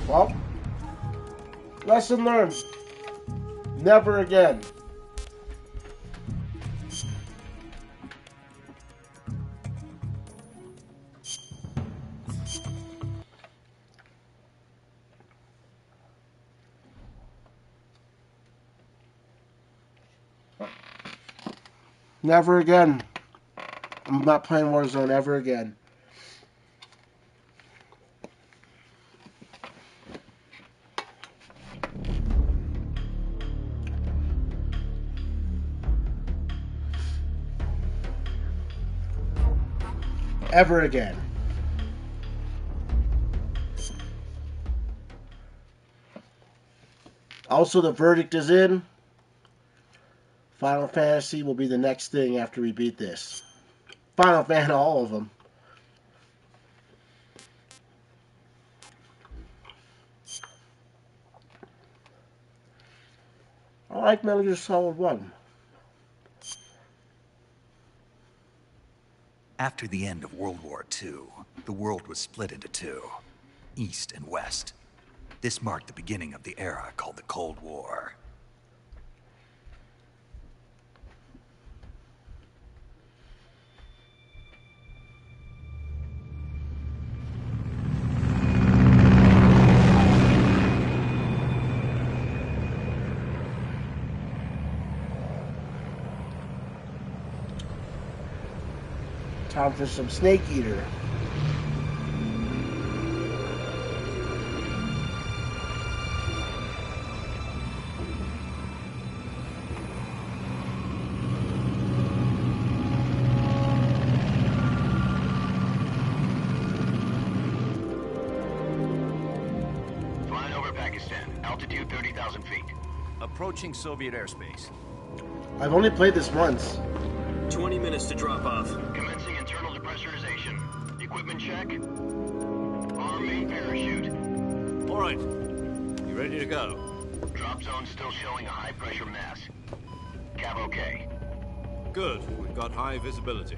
Well, lesson learned. Never again. Never again. I'm not playing Warzone ever again. Ever again. Also, the verdict is in. Final Fantasy will be the next thing after we beat this. Final Fan, all of them. I like Metal Gear Solid 1. After the end of World War II, the world was split into two, East and West. This marked the beginning of the era called the Cold War. Time for some Snake Eater. Flying over Pakistan, altitude 30,000 feet. Approaching Soviet airspace. I've only played this once. 20 minutes to drop off. Commencing internal depressurization. Equipment check. Arm main parachute. All right. You ready to go? Drop zone still showing a high pressure mass. Cav okay. Good. We've got high visibility.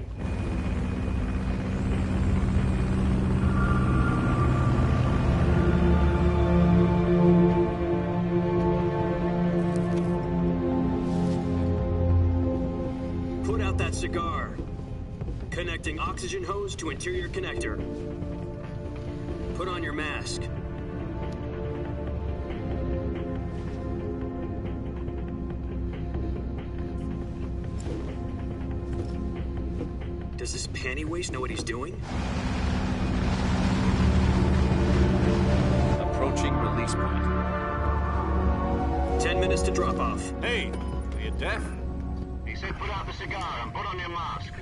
Put out that cigar. Connecting oxygen hose to interior connector. Put on your mask. Does this panty waste know what he's doing? Approaching release point. 10 minutes to drop off. Hey, are you deaf? He said put out the cigar and put on your mask.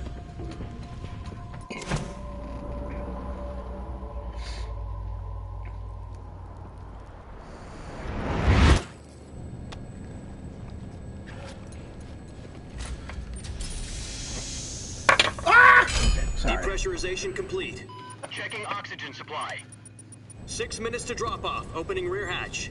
Depressurization complete. Checking oxygen supply. 6 minutes to drop off. Opening rear hatch.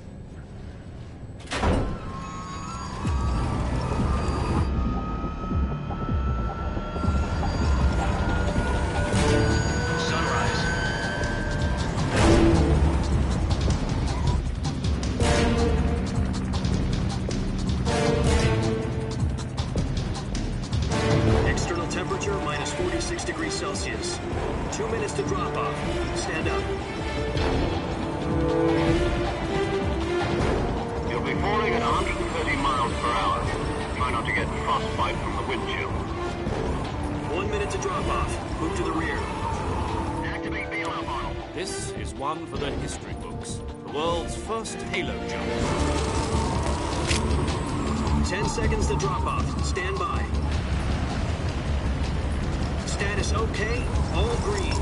Sunrise. External temperature minus 46 degrees Celsius. 2 minutes to drop off. Stand up. You'll be falling at 130 miles per hour. Try not to get frostbite from the wind chill. 1 minute to drop off. Move to the rear. Activate bailout model. This is one for the history books. The world's first halo jump. 10 seconds to drop off. Stand by. Status okay. All green.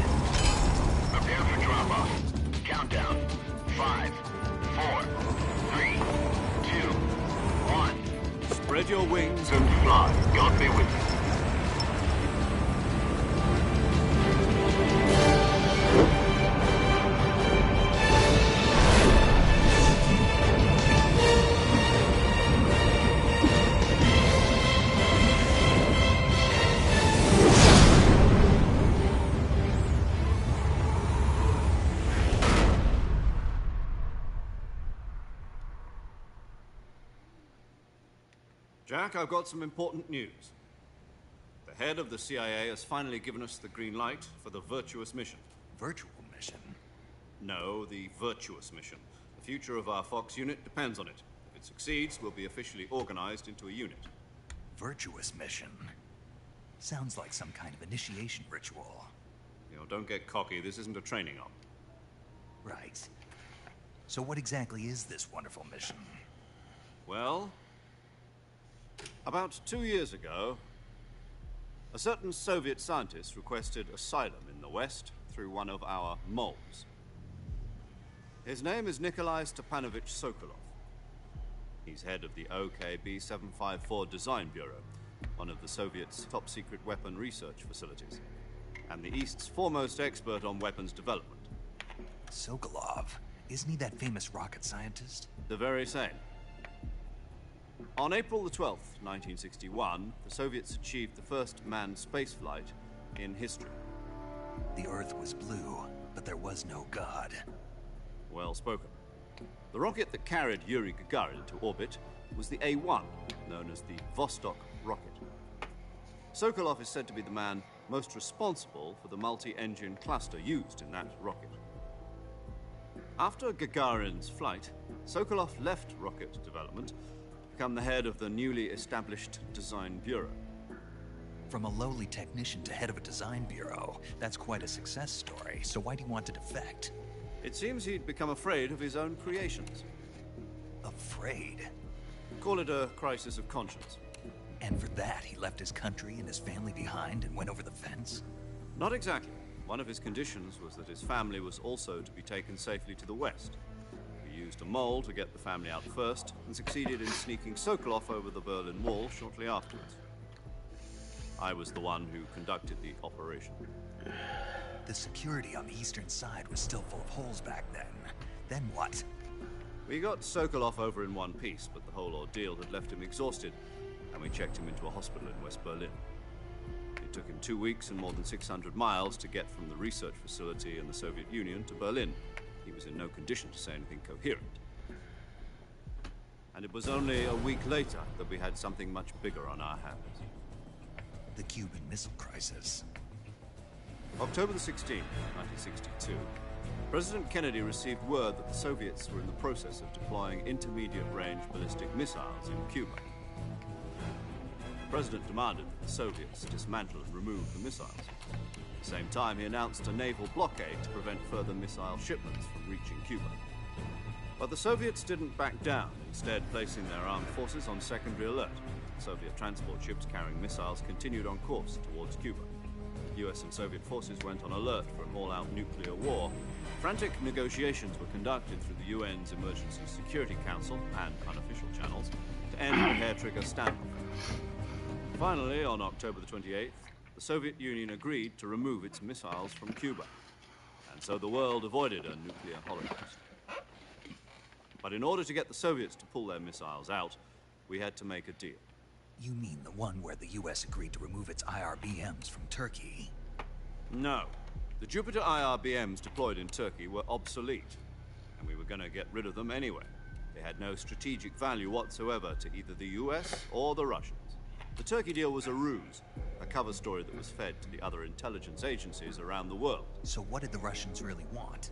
Prepare for drop-off. Countdown. 5, 4, 3, 2, 1. Spread your wings. And fly. God be with you. Jack, I've got some important news. The head of the CIA has finally given us the green light for the virtuous mission. Virtual mission? No, the virtuous mission. The future of our Fox unit depends on it. If it succeeds, we'll be officially organized into a unit. Virtuous mission? Sounds like some kind of initiation ritual. You know, don't get cocky. This isn't a training op. Right. So what exactly is this wonderful mission? Well, about 2 years ago, a certain Soviet scientist requested asylum in the West through one of our moles. His name is Nikolai Stepanovich Sokolov. He's head of the OKB 754 Design Bureau, one of the Soviets' top-secret weapon research facilities, and the East's foremost expert on weapons development. Sokolov? Isn't he that famous rocket scientist? The very same. On April the 12th, 1961, the Soviets achieved the first manned spaceflight in history. The Earth was blue, but there was no God. Well spoken. The rocket that carried Yuri Gagarin to orbit was the A-1, known as the Vostok rocket. Sokolov is said to be the man most responsible for the multi-engine cluster used in that rocket. After Gagarin's flight, Sokolov left rocket development to become the head of the newly established Design Bureau. From a lowly technician to head of a design bureau, that's quite a success story. So why do you want to defect? It seems he'd become afraid of his own creations. Afraid? Call it a crisis of conscience. And for that, he left his country and his family behind and went over the fence? Not exactly. One of his conditions was that his family was also to be taken safely to the West. He used a mole to get the family out first and succeeded in sneaking Sokolov over the Berlin Wall shortly afterwards. I was the one who conducted the operation. The security on the eastern side was still full of holes back then. Then what? We got Sokolov over in one piece, but the whole ordeal had left him exhausted, and we checked him into a hospital in West Berlin. It took him 2 weeks and more than 600 miles to get from the research facility in the Soviet Union to Berlin. He was in no condition to say anything coherent. And it was only a week later that we had something much bigger on our hands. The Cuban Missile Crisis. October the 16th, 1962, President Kennedy received word that the Soviets were in the process of deploying intermediate-range ballistic missiles in Cuba. The President demanded that the Soviets dismantle and remove the missiles. At the same time, he announced a naval blockade to prevent further missile shipments from reaching Cuba. But the Soviets didn't back down, instead placing their armed forces on secondary alert. Soviet transport ships carrying missiles continued on course towards Cuba. US and Soviet forces went on alert for an all-out nuclear war. Frantic negotiations were conducted through the UN's Emergency Security Council and unofficial channels to end the hair-trigger standoff. Finally, on October the 28th, the Soviet Union agreed to remove its missiles from Cuba. And so the world avoided a nuclear holocaust. But in order to get the Soviets to pull their missiles out, we had to make a deal. You mean the one where the US agreed to remove its IRBMs from Turkey? No. The Jupiter IRBMs deployed in Turkey were obsolete, and we were going to get rid of them anyway. They had no strategic value whatsoever to either the US or the Russians. The Turkey deal was a ruse, a cover story that was fed to the other intelligence agencies around the world. So what did the Russians really want?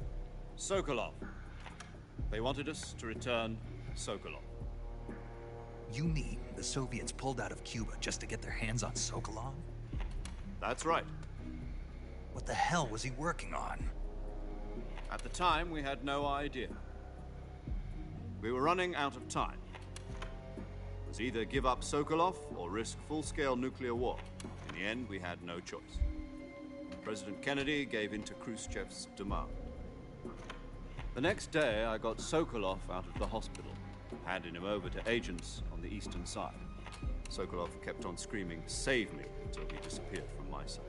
Sokolov. They wanted us to return Sokolov. You mean the Soviets pulled out of Cuba just to get their hands on Sokolov? That's right. What the hell was he working on? At the time, we had no idea. We were running out of time. It was either give up Sokolov or risk full-scale nuclear war. In the end, we had no choice. President Kennedy gave in to Khrushchev's demand. The next day, I got Sokolov out of the hospital, handing him over to agents on the eastern side. Sokolov kept on screaming, "Save me," until he disappeared from my sight.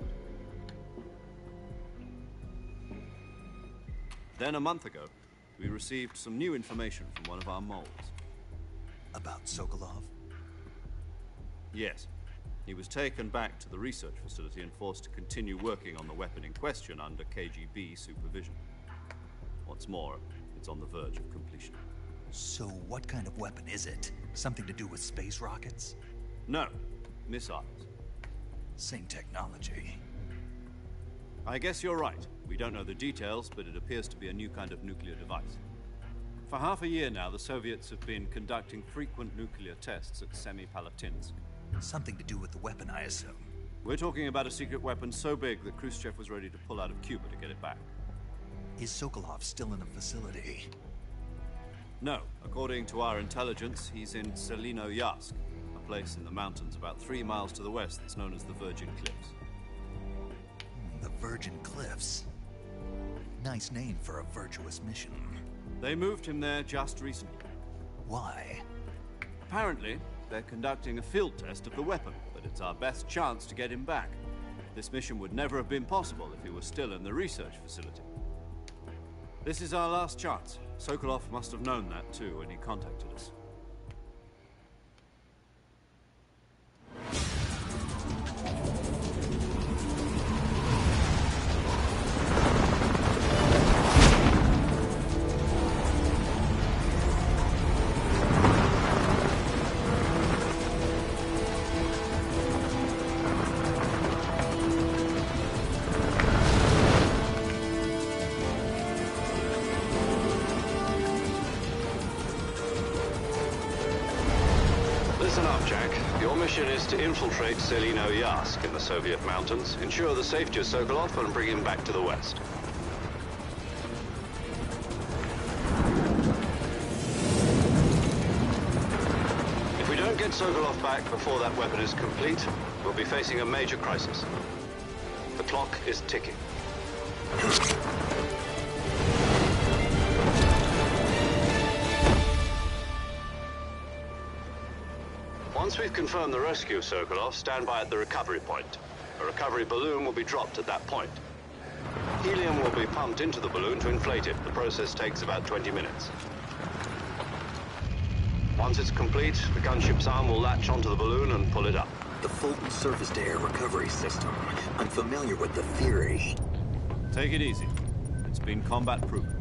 Then a month ago, we received some new information from one of our moles. About Sokolov? Yes. He was taken back to the research facility and forced to continue working on the weapon in question under KGB supervision. What's more, it's on the verge of completion. So what kind of weapon is it? Something to do with space rockets? No, missiles. Same technology. I guess you're right. We don't know the details, but it appears to be a new kind of nuclear device. For half a year now, the Soviets have been conducting frequent nuclear tests at Semipalatinsk. Something to do with the weapon, I assume. We're talking about a secret weapon so big that Khrushchev was ready to pull out of Cuba to get it back. Is Sokolov still in the facility? No. According to our intelligence, he's in Selino-Yarsk, a place in the mountains about 3 miles to the west that's known as the Virgin Cliffs. The Virgin Cliffs. Nice name for a virtuous mission. They moved him there just recently. Why? Apparently, they're conducting a field test of the weapon, but it's our best chance to get him back. This mission would never have been possible if he was still in the research facility. This is our last chance. Sokolov must have known that too when he contacted us. Listen up, Jack. Your mission is to infiltrate Selino-Yarsk in the Soviet mountains, ensure the safety of Sokolov, and bring him back to the West. If we don't get Sokolov back before that weapon is complete, we'll be facing a major crisis. The clock is ticking. Once we've confirmed the rescue of Sokolov, stand by at the recovery point. A recovery balloon will be dropped at that point. Helium will be pumped into the balloon to inflate it. The process takes about 20 minutes. Once it's complete, the gunship's arm will latch onto the balloon and pull it up. The Fulton surface-to-air recovery system. I'm familiar with the theory. Take it easy. It's been combat-proven.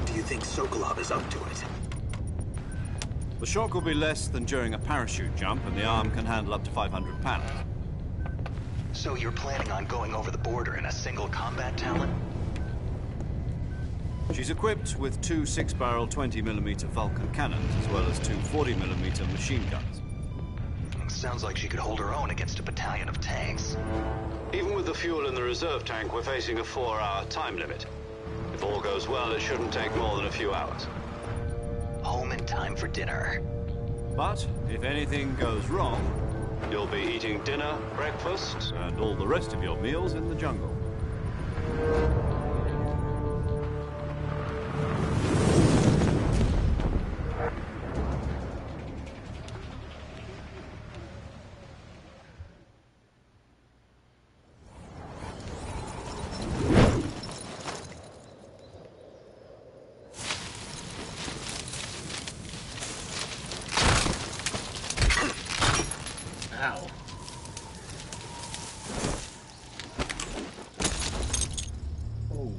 Do you think Sokolov is up to it? The shock will be less than during a parachute jump, and the arm can handle up to 500 pounds. So you're planning on going over the border in a single combat talon? She's equipped with 2 6-barrel 20mm Vulcan cannons, as well as 2 40mm machine guns. Sounds like she could hold her own against a battalion of tanks. Even with the fuel in the reserve tank, we're facing a 4-hour time limit. If all goes well, it shouldn't take more than a few hours. Home in time for dinner. But if anything goes wrong, you'll be eating dinner, breakfast, and all the rest of your meals in the jungle. Ow. Oh.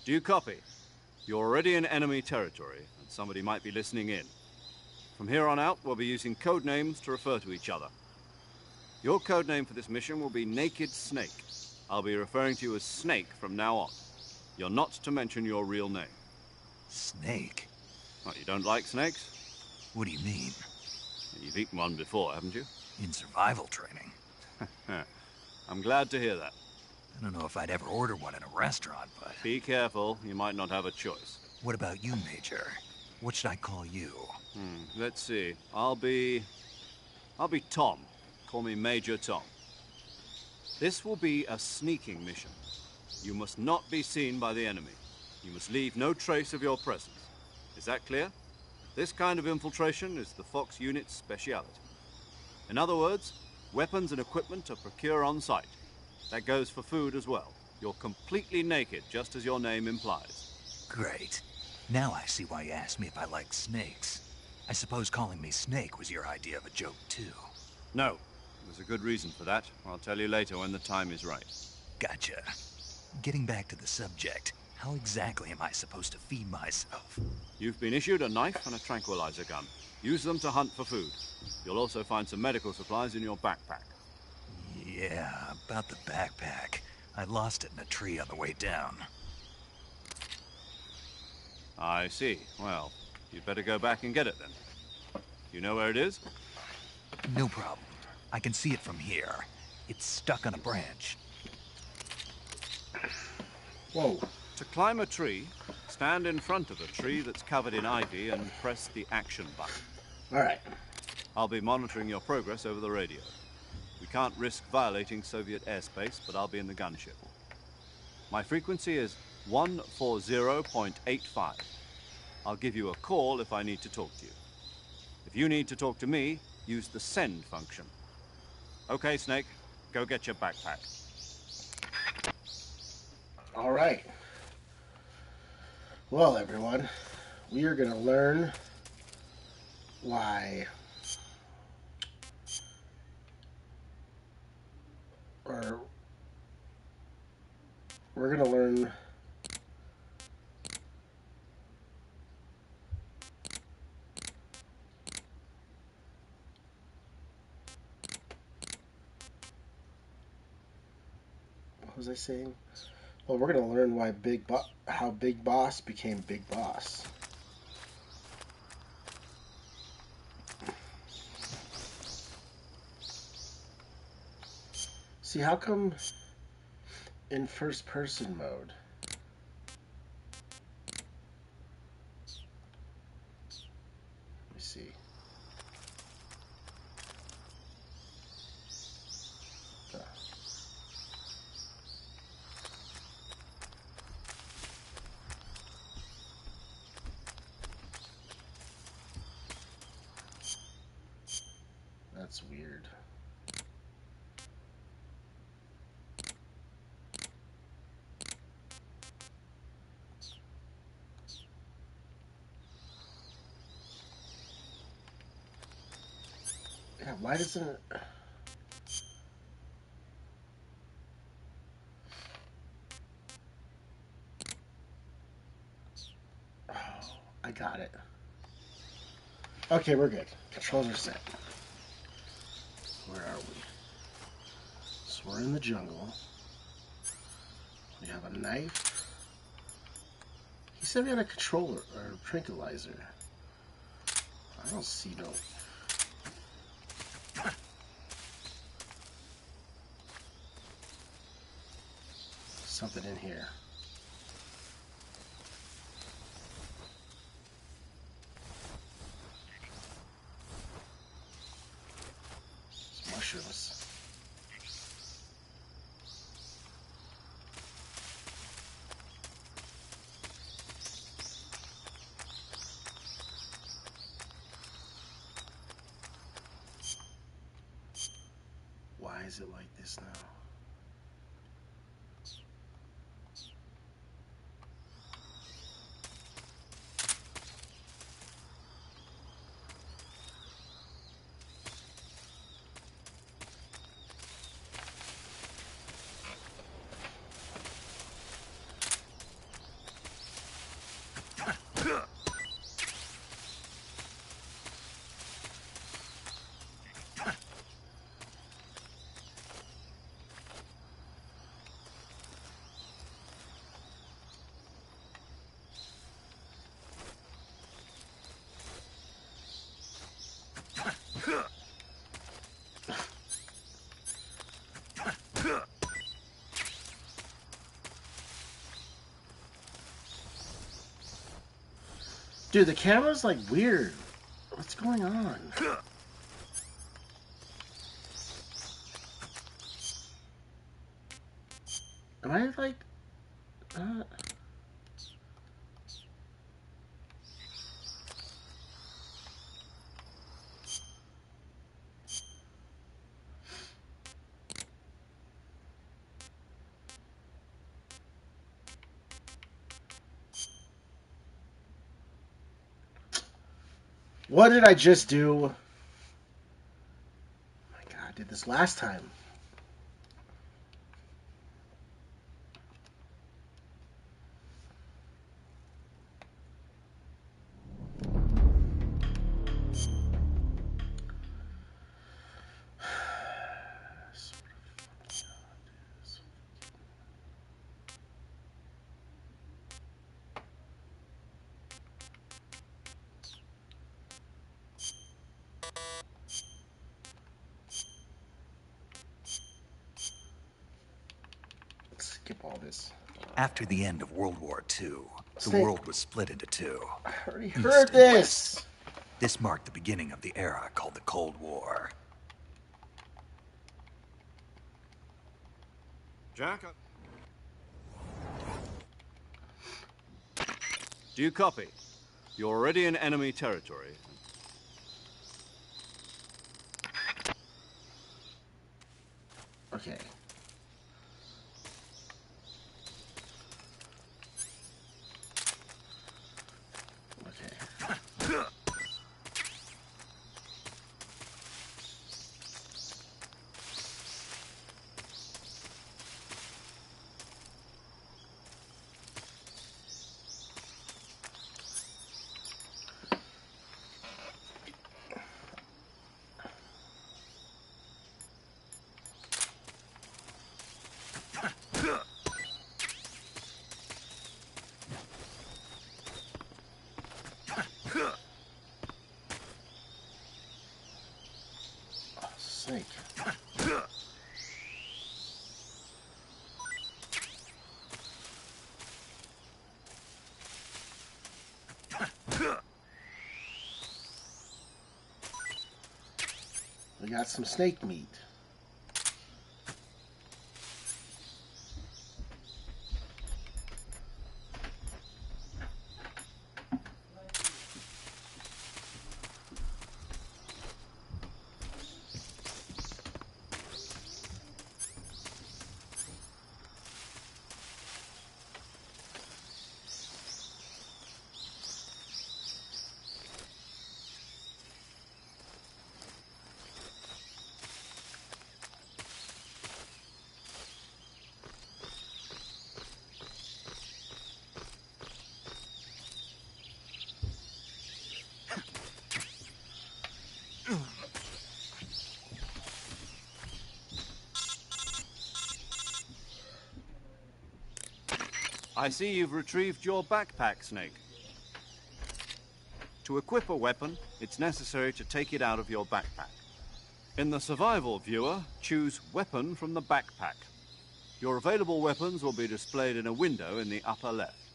Do you copy? You're already in enemy territory, and somebody might be listening in. From here on out, we'll be using code names to refer to each other. Your code name for this mission will be Naked Snake. I'll be referring to you as Snake from now on. You're not to mention your real name. Snake? What, you don't like snakes? What do you mean? You've eaten one before, haven't you? In survival training? I'm glad to hear that. I don't know if I'd ever order one in a restaurant, but... Be careful, you might not have a choice. What about you, Major? What should I call you? Let's see. I'll be Tom. Call me Major Tom. This will be a sneaking mission. You must not be seen by the enemy. You must leave no trace of your presence. Is that clear? This kind of infiltration is the Fox unit's speciality. In other words, weapons and equipment are procured on site. That goes for food as well. You're completely naked, just as your name implies. Great. Now I see why you asked me if I like snakes. I suppose calling me Snake was your idea of a joke, too. No. There's a good reason for that. I'll tell you later when the time is right. Gotcha. Getting back to the subject, how exactly am I supposed to feed myself? You've been issued a knife and a tranquilizer gun. Use them to hunt for food. You'll also find some medical supplies in your backpack. Yeah, about the backpack. I lost it in a tree on the way down. I see. Well, you'd better go back and get it then. You know where it is? No problem. I can see it from here. It's stuck on a branch. Whoa. To climb a tree, stand in front of a tree that's covered in ivy and press the action button. All right. I'll be monitoring your progress over the radio. We can't risk violating Soviet airspace, but I'll be in the gunship. My frequency is 140.85. I'll give you a call if I need to talk to you. If you need to talk to me, use the send function. Okay, Snake, go get your backpack. All right. Well, everyone, we are going to learn why, or we're going to learn what was I saying? Well, we're going to learn why how Big Boss became Big Boss. See, how come in first-person mode? Let me see. That's weird. Yeah, why doesn't it... Oh, I got it. Okay, we're good. Controls are set. Where are we? So we're in the jungle. We have a knife. He said we had a controller or a tranquilizer. I don't see no... Something in here. Some mushrooms. Why is it like this now? Dude, the camera's like weird. What's going on? Am I like... What did I just do? Oh my god, I did this last time. Skip all this. After the end of World War II, the Snake. world was split into two. I already East heard and this. West. This marked the beginning of the era called the Cold War. Jack? Do you copy? You're already in enemy territory. Okay. Okay. Snake. We got some snake meat. I see you've retrieved your backpack, Snake. To equip a weapon, it's necessary to take it out of your backpack. In the survival viewer, choose Weapon from the backpack. Your available weapons will be displayed in a window in the upper left.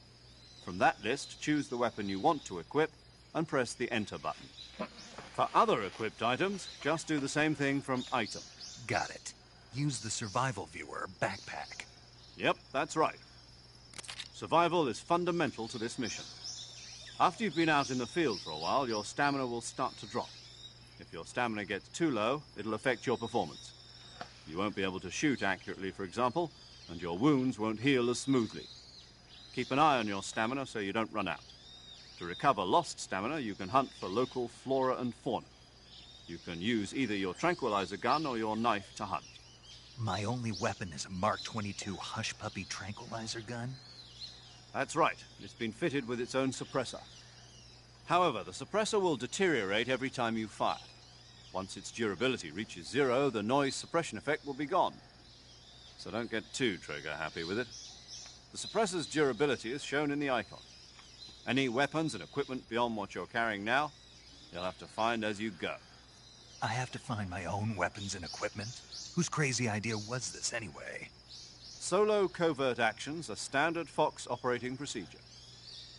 From that list, choose the weapon you want to equip and press the Enter button. For other equipped items, just do the same thing from Item. Got it. Use the survival viewer backpack. Yep, that's right. Survival is fundamental to this mission. After you've been out in the field for a while, your stamina will start to drop. If your stamina gets too low, it'll affect your performance. You won't be able to shoot accurately, for example, and your wounds won't heal as smoothly. Keep an eye on your stamina so you don't run out. To recover lost stamina, you can hunt for local flora and fauna. You can use either your tranquilizer gun or your knife to hunt. My only weapon is a Mark 22 Hush Puppy tranquilizer gun? That's right. It's been fitted with its own suppressor. However, the suppressor will deteriorate every time you fire. Once its durability reaches 0, the noise suppression effect will be gone. So don't get too trigger happy with it. The suppressor's durability is shown in the icon. Any weapons and equipment beyond what you're carrying now, you'll have to find as you go. I have to find my own weapons and equipment? Whose crazy idea was this anyway? Solo covert actions are standard Fox operating procedure.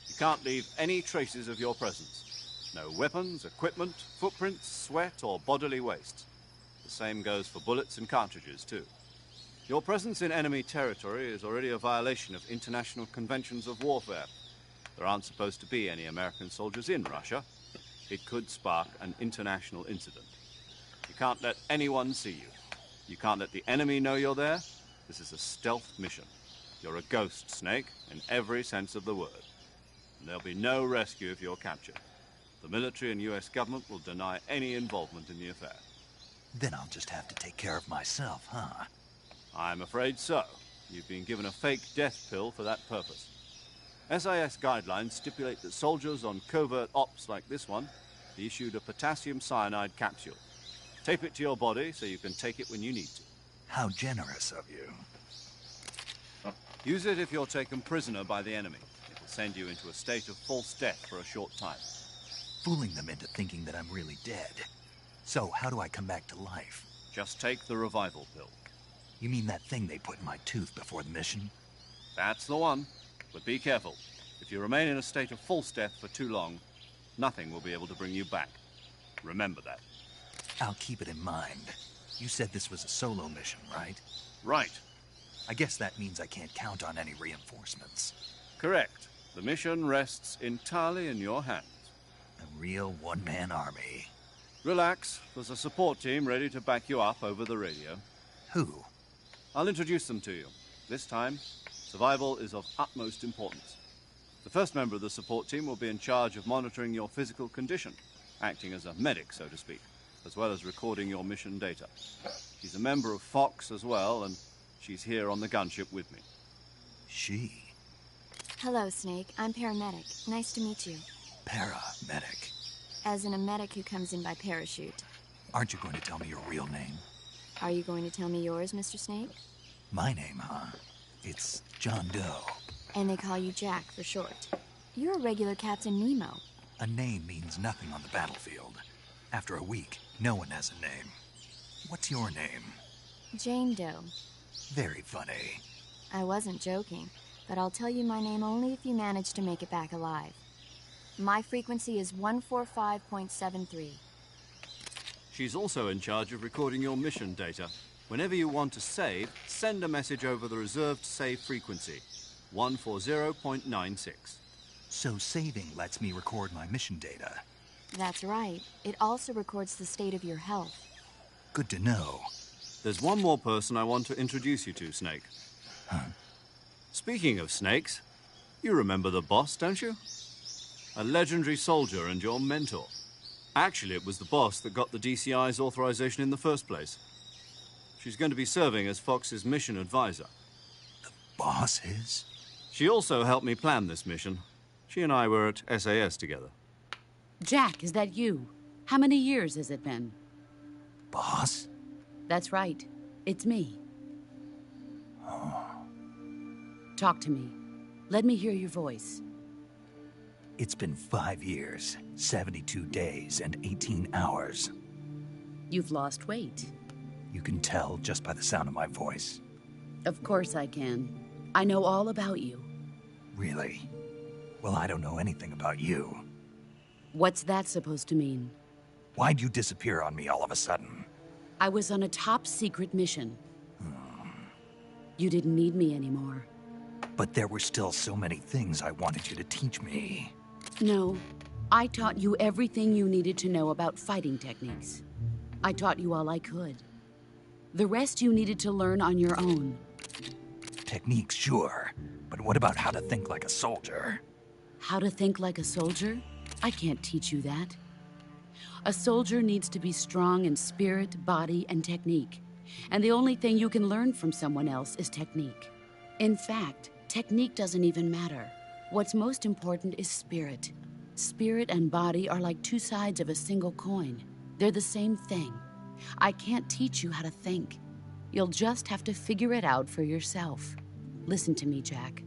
You can't leave any traces of your presence. No weapons, equipment, footprints, sweat, or bodily waste. The same goes for bullets and cartridges, too. Your presence in enemy territory is already a violation of international conventions of warfare. There aren't supposed to be any American soldiers in Russia. It could spark an international incident. You can't let anyone see you. You can't let the enemy know you're there. This is a stealth mission. You're a ghost, Snake, in every sense of the word. And there'll be no rescue if you're captured. The military and US government will deny any involvement in the affair. Then I'll just have to take care of myself, huh? I'm afraid so. You've been given a fake death pill for that purpose. SIS guidelines stipulate that soldiers on covert ops like this one be issued a potassium cyanide capsule. Tape it to your body so you can take it when you need to. How generous of you. Use it if you're taken prisoner by the enemy. It will send you into a state of false death for a short time. Fooling them into thinking that I'm really dead. So, how do I come back to life? Just take the revival pill. You mean that thing they put in my tooth before the mission? That's the one. But be careful. If you remain in a state of false death for too long, nothing will be able to bring you back. Remember that. I'll keep it in mind. You said this was a solo mission, right? Right. I guess that means I can't count on any reinforcements. Correct. The mission rests entirely in your hands. A real one-man army. Relax. There's a support team ready to back you up over the radio. Who? I'll introduce them to you. This time, survival is of utmost importance. The first member of the support team will be in charge of monitoring your physical condition, acting as a medic, so to speak, as well as recording your mission data. She's a member of Fox as well, and she's here on the gunship with me. She? Hello, Snake. I'm paramedic. Nice to meet you. Paramedic. As in a medic who comes in by parachute. Aren't you going to tell me your real name? Are you going to tell me yours, Mr. Snake? My name, huh? It's John Doe. And they call you Jack for short. You're a regular Captain Nemo. A name means nothing on the battlefield. After a week, no one has a name. What's your name? Jane Doe. Very funny. I wasn't joking, but I'll tell you my name only if you manage to make it back alive. My frequency is 145.73. She's also in charge of recording your mission data. Whenever you want to save, send a message over the reserved save frequency, 140.96. So saving lets me record my mission data. That's right. It also records the state of your health. Good to know. There's one more person I want to introduce you to, Snake. Huh? Speaking of snakes, you remember the boss, don't you? A legendary soldier and your mentor. Actually, it was the boss that got the DCI's authorization in the first place. She's going to be serving as Fox's mission advisor. The boss is? She also helped me plan this mission. She and I were at SAS together. Jack, is that you? How many years has it been? Boss? That's right. It's me. Talk to me. Let me hear your voice. It's been 5 years, 72 days, and 18 hours. You've lost weight. You can tell just by the sound of my voice. Of course I can. I know all about you. Really? Well, I don't know anything about you. What's that supposed to mean? Why'd you disappear on me all of a sudden? I was on a top-secret mission. You didn't need me anymore. But there were still so many things I wanted you to teach me. No, I taught you everything you needed to know about fighting techniques. I taught you all I could. The rest you needed to learn on your own. Techniques, sure. But what about how to think like a soldier? How to think like a soldier? I can't teach you that. A soldier needs to be strong in spirit, body, and technique. And the only thing you can learn from someone else is technique. In fact, technique doesn't even matter. What's most important is spirit. Spirit and body are like two sides of a single coin. They're the same thing. I can't teach you how to think. You'll just have to figure it out for yourself. Listen to me, Jack.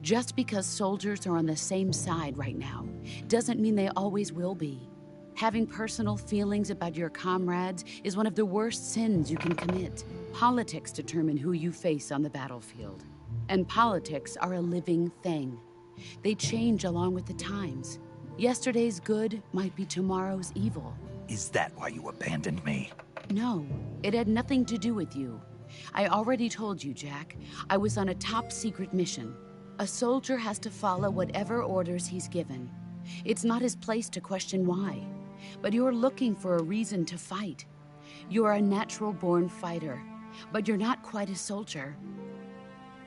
Just because soldiers are on the same side right now doesn't mean they always will be. Having personal feelings about your comrades is one of the worst sins you can commit. Politics determine who you face on the battlefield. And politics are a living thing. They change along with the times. Yesterday's good might be tomorrow's evil. Is that why you abandoned me? No, it had nothing to do with you. I already told you, Jack. I was on a top-secret mission. A soldier has to follow whatever orders he's given. It's not his place to question why. But you're looking for a reason to fight. You're a natural-born fighter, but you're not quite a soldier.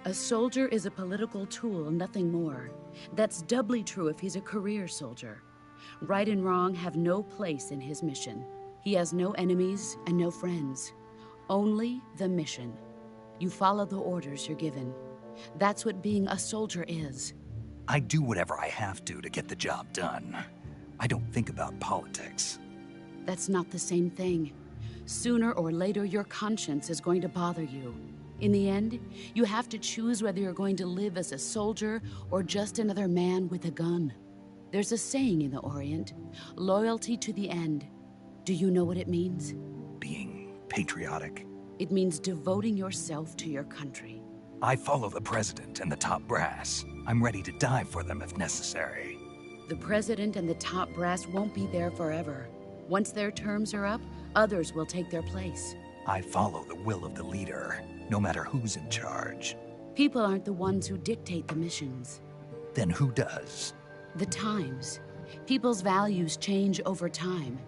A soldier is a political tool, nothing more. That's doubly true if he's a career soldier. Right and wrong have no place in his mission. He has no enemies and no friends. Only the mission. You follow the orders you're given. That's what being a soldier is. I do whatever I have to get the job done. I don't think about politics. That's not the same thing. Sooner or later, your conscience is going to bother you. In the end, you have to choose whether you're going to live as a soldier or just another man with a gun. There's a saying in the Orient, loyalty to the end. Do you know what it means? Being patriotic. It means devoting yourself to your country. I follow the president and the top brass. I'm ready to die for them if necessary. The president and the top brass won't be there forever. Once their terms are up, others will take their place. I follow the will of the leader, no matter who's in charge. People aren't the ones who dictate the missions. Then who does? The times. People's values change over time,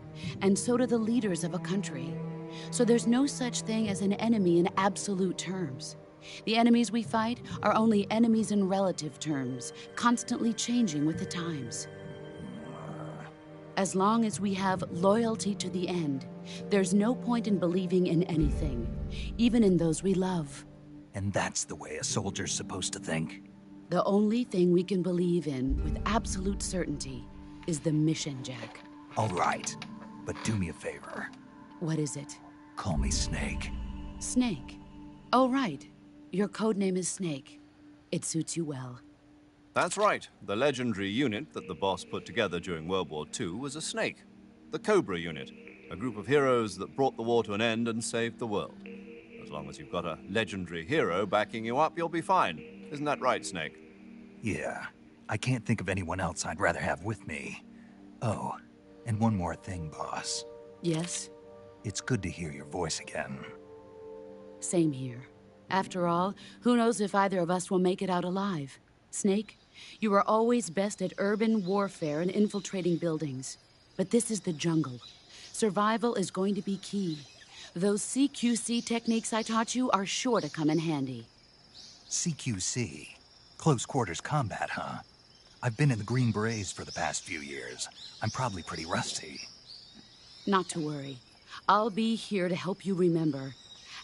and so do the leaders of a country. So there's no such thing as an enemy in absolute terms. The enemies we fight are only enemies in relative terms, constantly changing with the times. As long as we have loyalty to the end, there's no point in believing in anything, even in those we love. And that's the way a soldier's supposed to think? The only thing we can believe in with absolute certainty is the mission, Jack. All right, but do me a favor. What is it? Call me Snake. Snake? Oh, right. Your code name is Snake. It suits you well. That's right. The legendary unit that the boss put together during World War II was a snake. The Cobra unit, a group of heroes that brought the war to an end and saved the world. As long as you've got a legendary hero backing you up, you'll be fine. Isn't that right, Snake? Yeah. I can't think of anyone else I'd rather have with me. Oh, and one more thing, boss. Yes? It's good to hear your voice again. Same here. After all, who knows if either of us will make it out alive? Snake, you are always best at urban warfare and infiltrating buildings. But this is the jungle. Survival is going to be key. Those CQC techniques I taught you are sure to come in handy. CQC? Close quarters combat, huh? I've been in the Green Berets for the past few years. I'm probably pretty rusty. Not to worry. I'll be here to help you remember.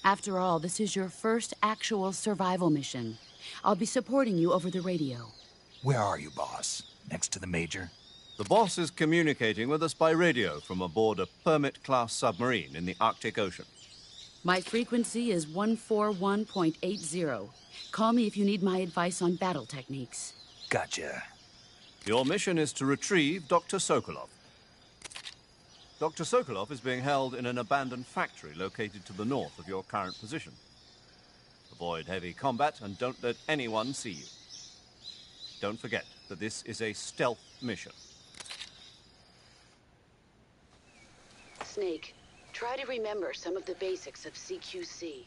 After all, this is your first actual survival mission. I'll be supporting you over the radio. Where are you, boss? Next to the Major? The boss is communicating with us by radio from aboard a Permit-class submarine in the Arctic Ocean. My frequency is 141.80. Call me if you need my advice on battle techniques. Gotcha. Your mission is to retrieve Dr. Sokolov. Dr. Sokolov is being held in an abandoned factory located to the north of your current position. Avoid heavy combat and don't let anyone see you. Don't forget that this is a stealth mission. Snake, try to remember some of the basics of CQC.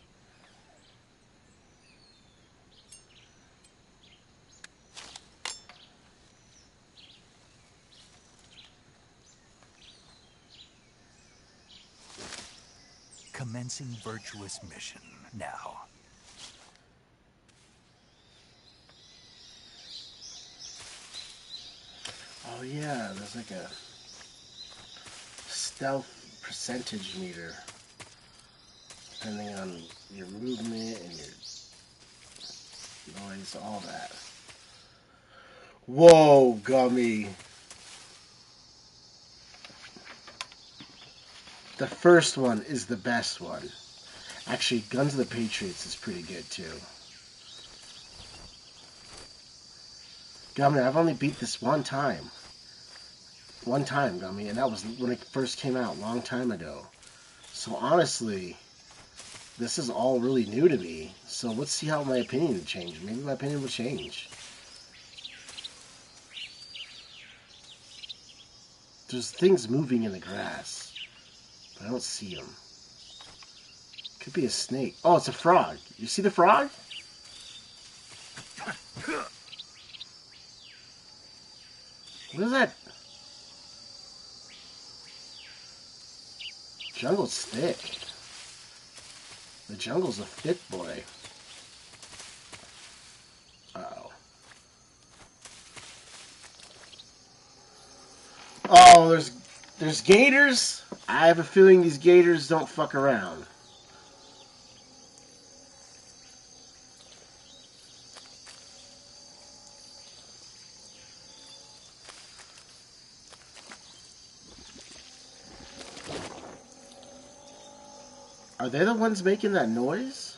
Commencing virtuous mission now. Oh yeah, there's like a stealth percentage meter depending on your movement and your noise, all that. Whoa, Gummy. The first one is the best one. Actually, Guns of the Patriots is pretty good too. Gummy, I've only beat this one time. One time, Gummy, and that was when it first came out, a long time ago. So honestly, this is all really new to me. So let's see how my opinion will change. Maybe my opinion will change. There's things moving in the grass, but I don't see them. Could be a snake. Oh, it's a frog. You see the frog? What is that? Jungle's thick. The jungle's a thick boy. Uh-oh. Oh, there's gators. I have a feeling these gators don't fuck around. Are they the ones making that noise?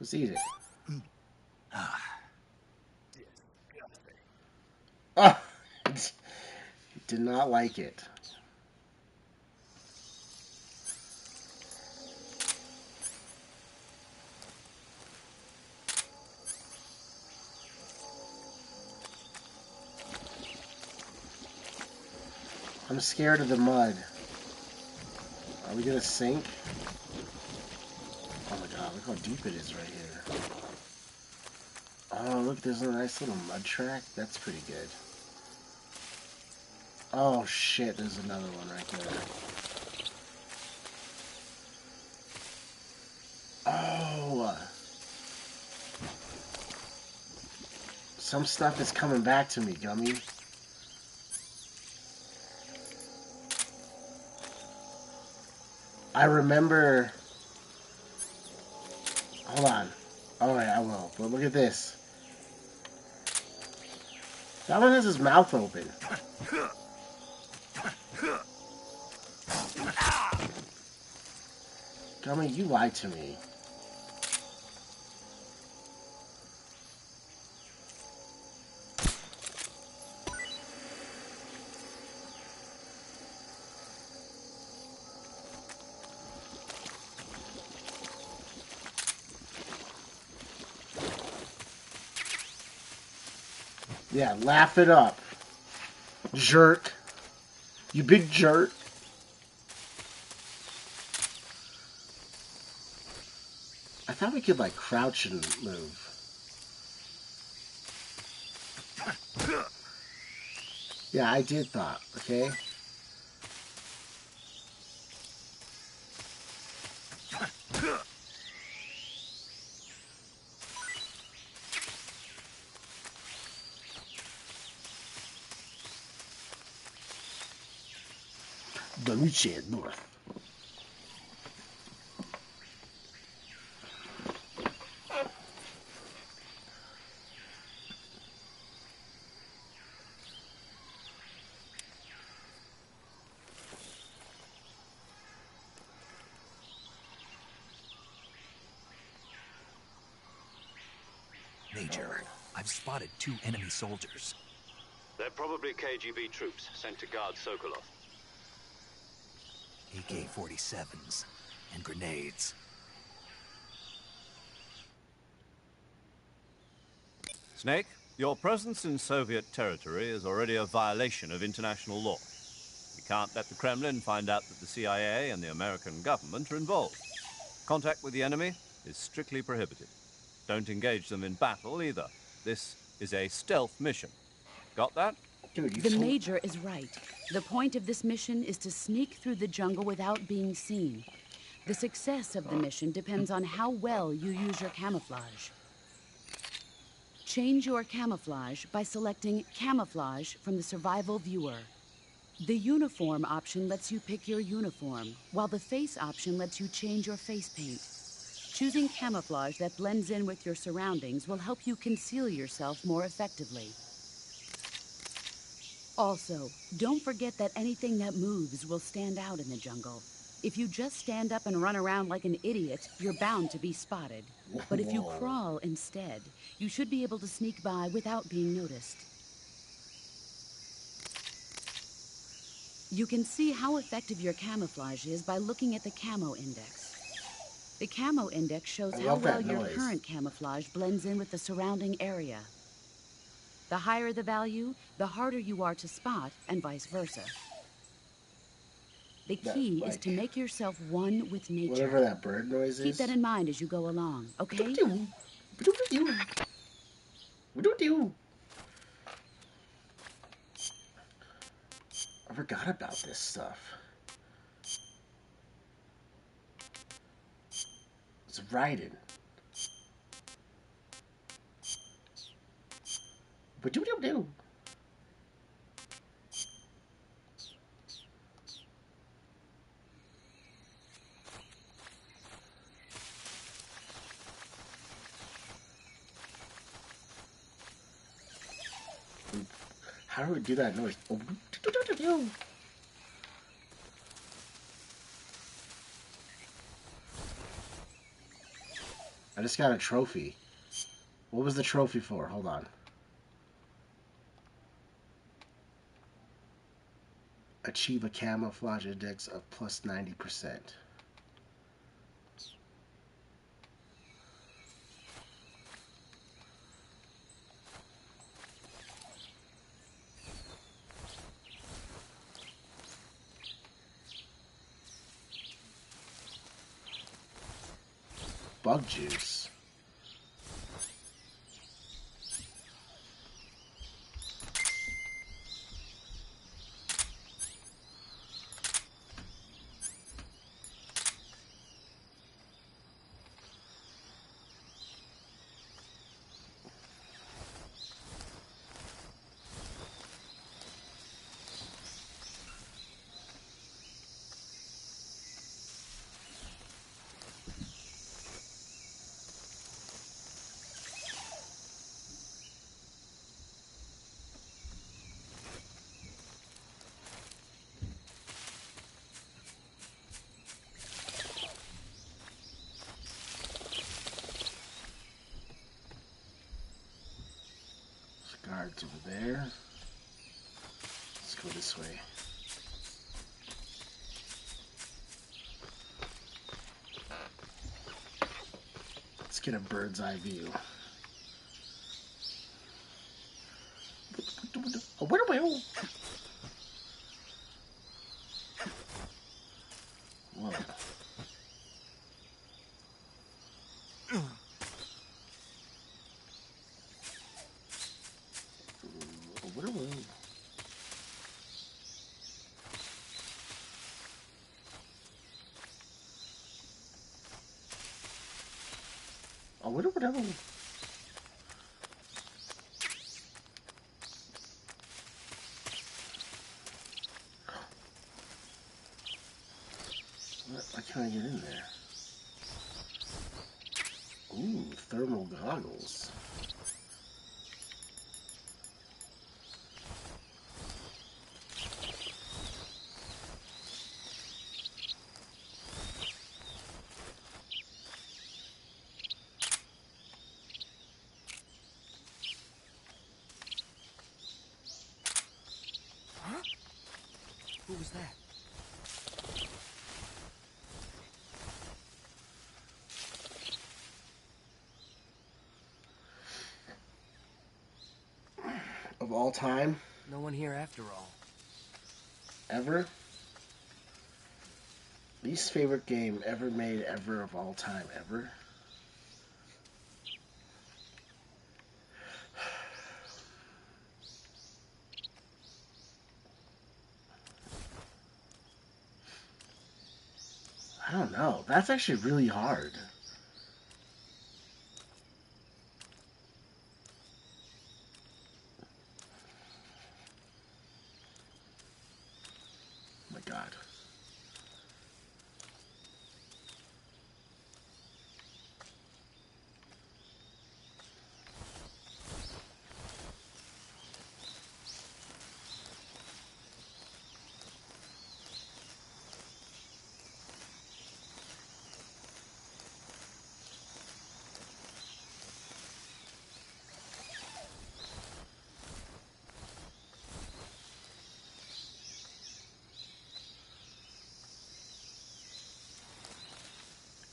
Let's eat it. Oh, did not like it. I'm scared of the mud. Are we gonna sink? Oh my god, look how deep it is right here. Oh, look, there's a nice little mud track. That's pretty good. Oh shit, there's another one right there. Oh! Some stuff is coming back to me, Gummy. I remember... Hold on. Alright, I will. But look at this. That one has his mouth open. Gummy, you lied to me. Yeah, laugh it up. Jerk. You big jerk. I thought we could, like, crouch and move. Yeah, I did thought, okay? Danuche North. Major, I've spotted 2 enemy soldiers. They're probably KGB troops sent to guard Sokolov. AK-47s and grenades. Snake, your presence in Soviet territory is already a violation of international law. We can't let the Kremlin find out that the CIA and the American government are involved. Contact with the enemy is strictly prohibited. Don't engage them in battle either. This is a stealth mission. Got that? Dude, The Major is right. The point of this mission is to sneak through the jungle without being seen. The success of the mission depends on how well you use your camouflage. Change your camouflage by selecting Camouflage from the Survival Viewer. The Uniform option lets you pick your uniform, while the Face option lets you change your face paint. Choosing camouflage that blends in with your surroundings will help you conceal yourself more effectively. Also, don't forget that anything that moves will stand out in the jungle. If you just stand up and run around like an idiot, you're bound to be spotted. But if you Whoa. crawl instead, you should be able to sneak by without being noticed. You can see how effective your camouflage is by looking at the camo index. The camo index shows I how love well that your noise. current camouflage blends in with the surrounding area. The higher the value, the harder you are to spot, and vice versa. The key is to make yourself one with nature. Whatever that bird noise is. Keep that in mind as you go along, okay? I forgot about this stuff. It's riding. Ba-doo-doo-doo. How do we do that noise? Oh, doo-doo-doo-doo. I just got a trophy. What was the trophy for? Hold on. Achieve a camouflage index of plus 90%. Bug juice. Guards over there. Let's go this way. Let's get a bird's eye view. Whoa. Whatever. Why can't I get in there? Ooh, thermal goggles. Who was that? Of all time? No one here after all. Ever? Least favorite game ever made ever of all time ever? I don't know. That's actually really hard. Oh my god.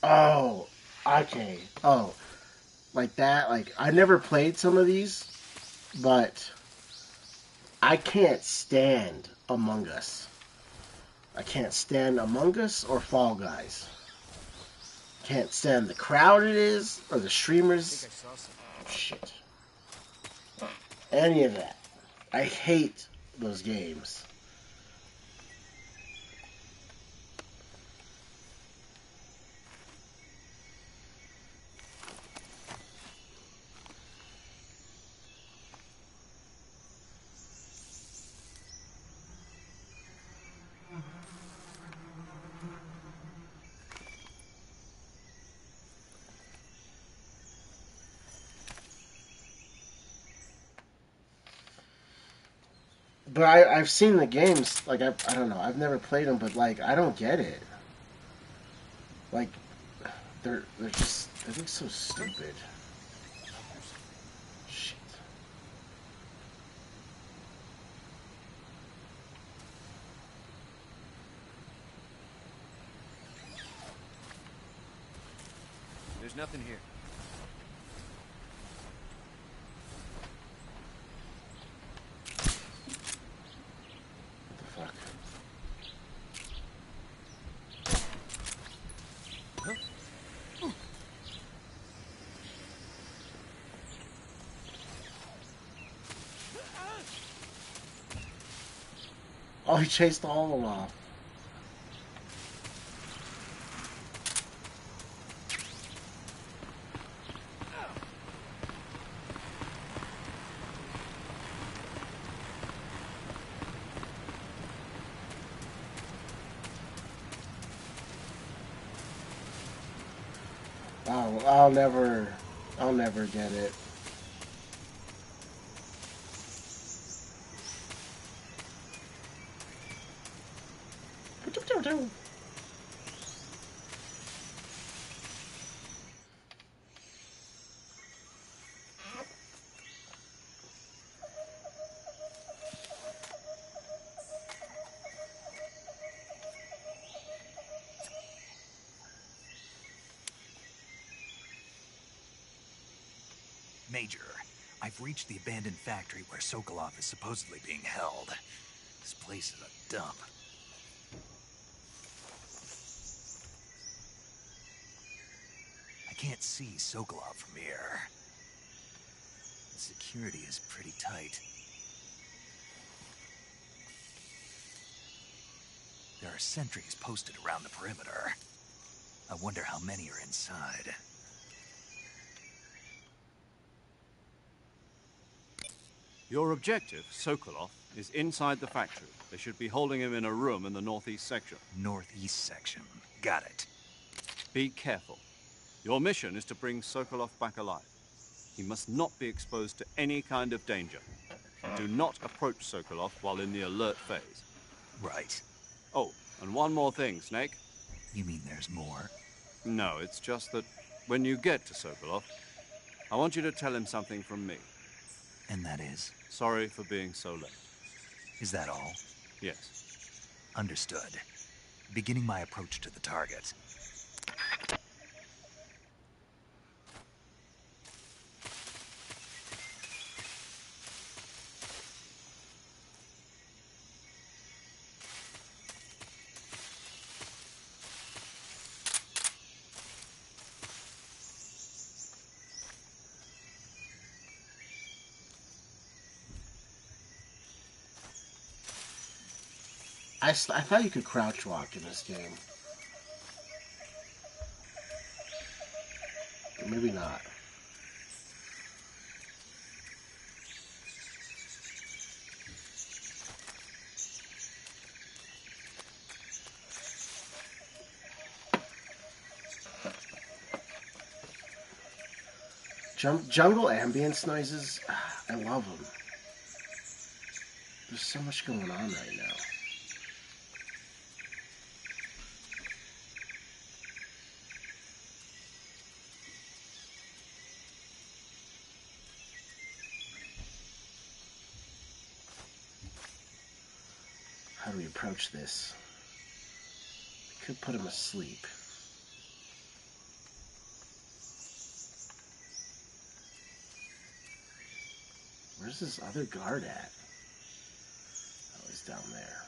Oh, okay. Oh, like that. Like I never played some of these, but I can't stand Among Us. I can't stand Among Us or Fall Guys. Can't stand the crowd it is or the I streamers. think I saw something. Shit. Any of that. I hate those games. But I've seen the games. Like I don't know. I've never played them, but like I don't get it. Like they're just they look so stupid. Shit. There's nothing here. What the fuck? Oh, he chased all of them off. Oh, I'll never get it. Major, I've reached the abandoned factory where Sokolov is supposedly being held. This place is a dump. I can't see Sokolov from here. The security is pretty tight. There are sentries posted around the perimeter. I wonder how many are inside. Your objective, Sokolov, is inside the factory. They should be holding him in a room in the northeast section. Northeast section. Got it. Be careful. Your mission is to bring Sokolov back alive. He must not be exposed to any kind of danger. Do not approach Sokolov while in the alert phase. Right. Oh, and one more thing, Snake. You mean there's more? No, it's just that when you get to Sokolov, I want you to tell him something from me. And that is? Sorry for being so late. Is that all? Yes. Understood. Beginning my approach to the target. I thought you could crouch walk in this game. Maybe not. Jungle ambience noises, I love them. There's so much going on right now. How do we approach this? I could put him asleep. Where's this other guard at? Oh, he's down there.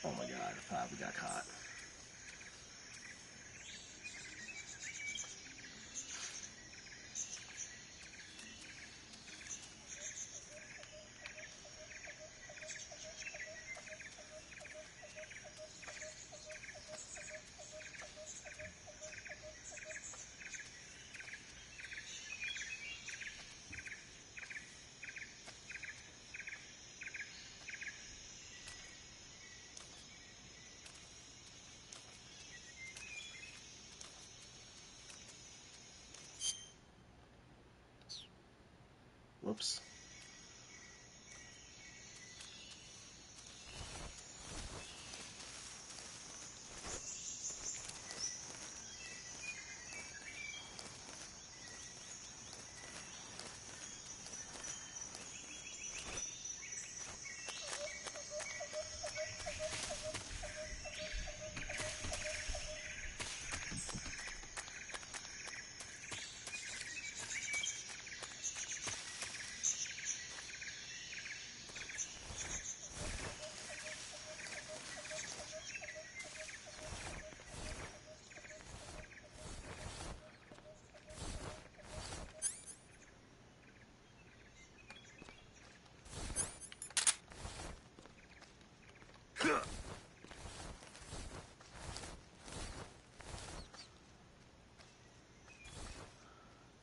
Oh my god, I probably got caught. Whoops.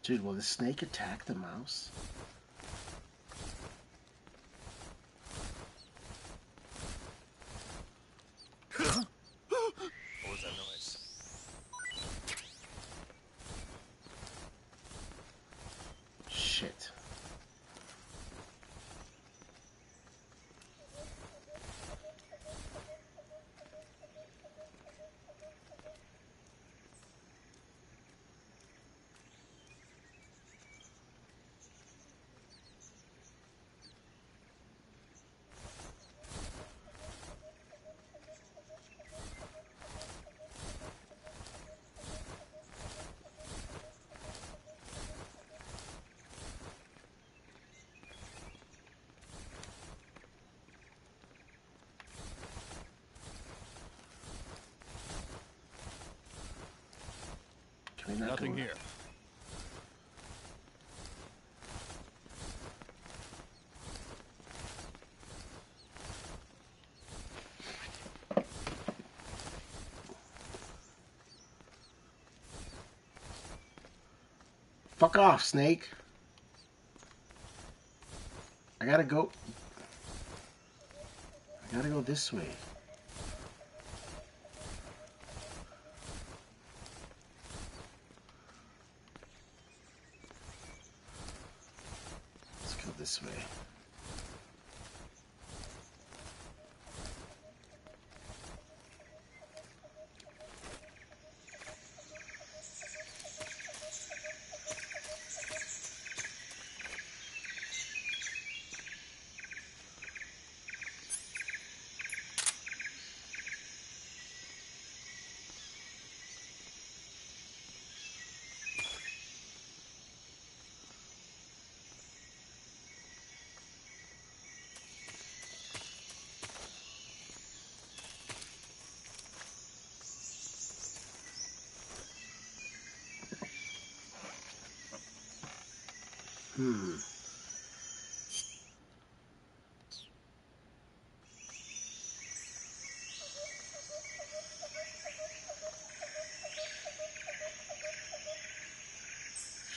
Dude, will the snake attack the mouse? What was that noise? Shit. Can we not Nothing go? here. Fuck off, snake. I gotta go this way. Let's go this way.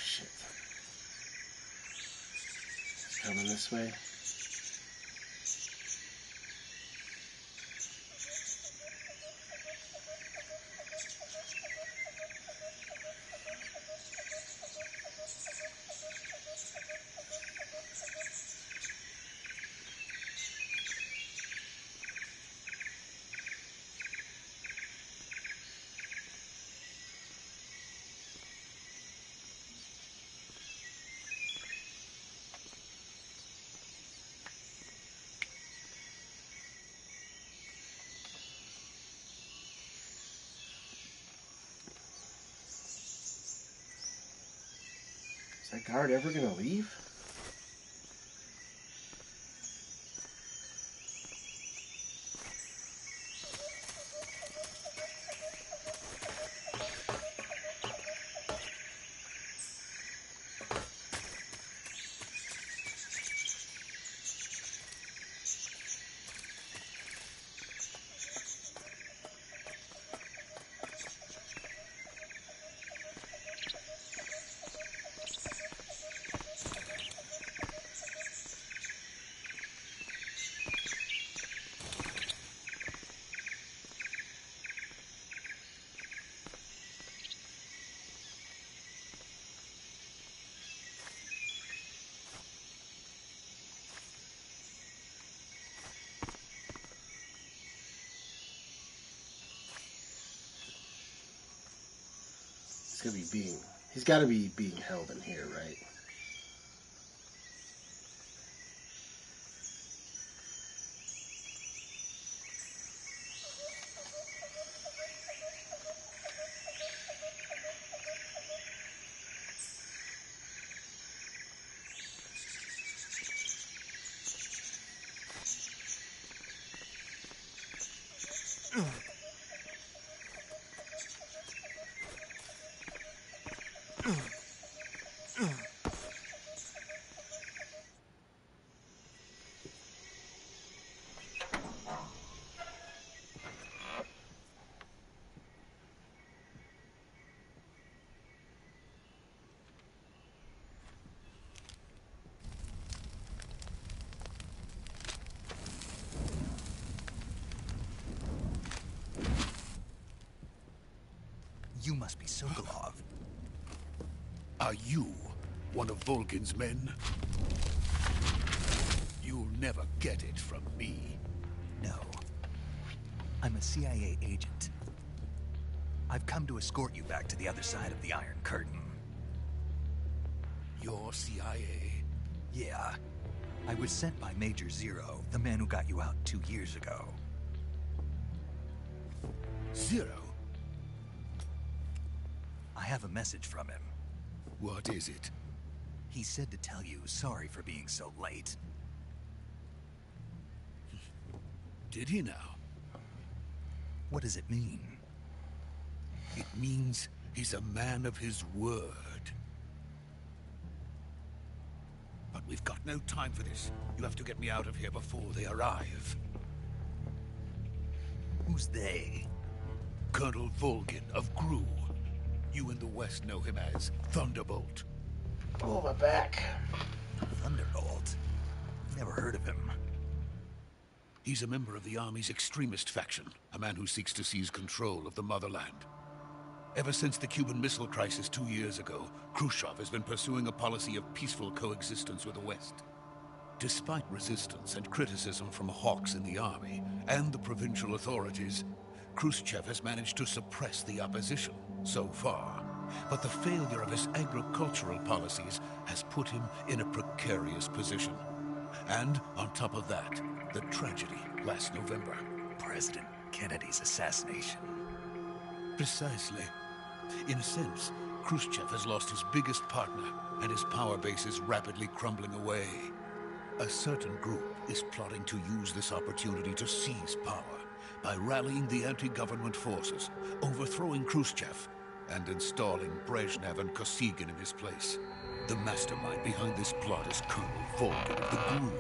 Shit. Coming this way. Is that guard ever gonna leave? He's got to be being held in here, right? You must be Sokolov. Are you one of Volgin's men? You'll never get it from me. No. I'm a CIA agent. I've come to escort you back to the other side of the Iron Curtain. You're CIA? Yeah. I was sent by Major Zero, the man who got you out 2 years ago. Zero? I have a message from him. What is it? He said to tell you sorry for being so late. Did he now? What does it mean? It means he's a man of his word. But we've got no time for this. You have to get me out of here before they arrive. Who's they? Colonel Volgin of Gru. You in the West know him as Thunderbolt. Oh, my back. Thunderbolt? Never heard of him. He's a member of the Army's extremist faction, a man who seeks to seize control of the motherland. Ever since the Cuban Missile Crisis 2 years ago, Khrushchev has been pursuing a policy of peaceful coexistence with the West. Despite resistance and criticism from hawks in the Army and the provincial authorities, Khrushchev has managed to suppress the opposition so far. But the failure of his agricultural policies has put him in a precarious position. And on top of that, the tragedy last November. President Kennedy's assassination. Precisely. In a sense, Khrushchev has lost his biggest partner, and his power base is rapidly crumbling away. A certain group is plotting to use this opportunity to seize power by rallying the anti-government forces, overthrowing Khrushchev, and installing Brezhnev and Kosygin in his place. The mastermind behind this plot is Colonel Volgin of the Gru.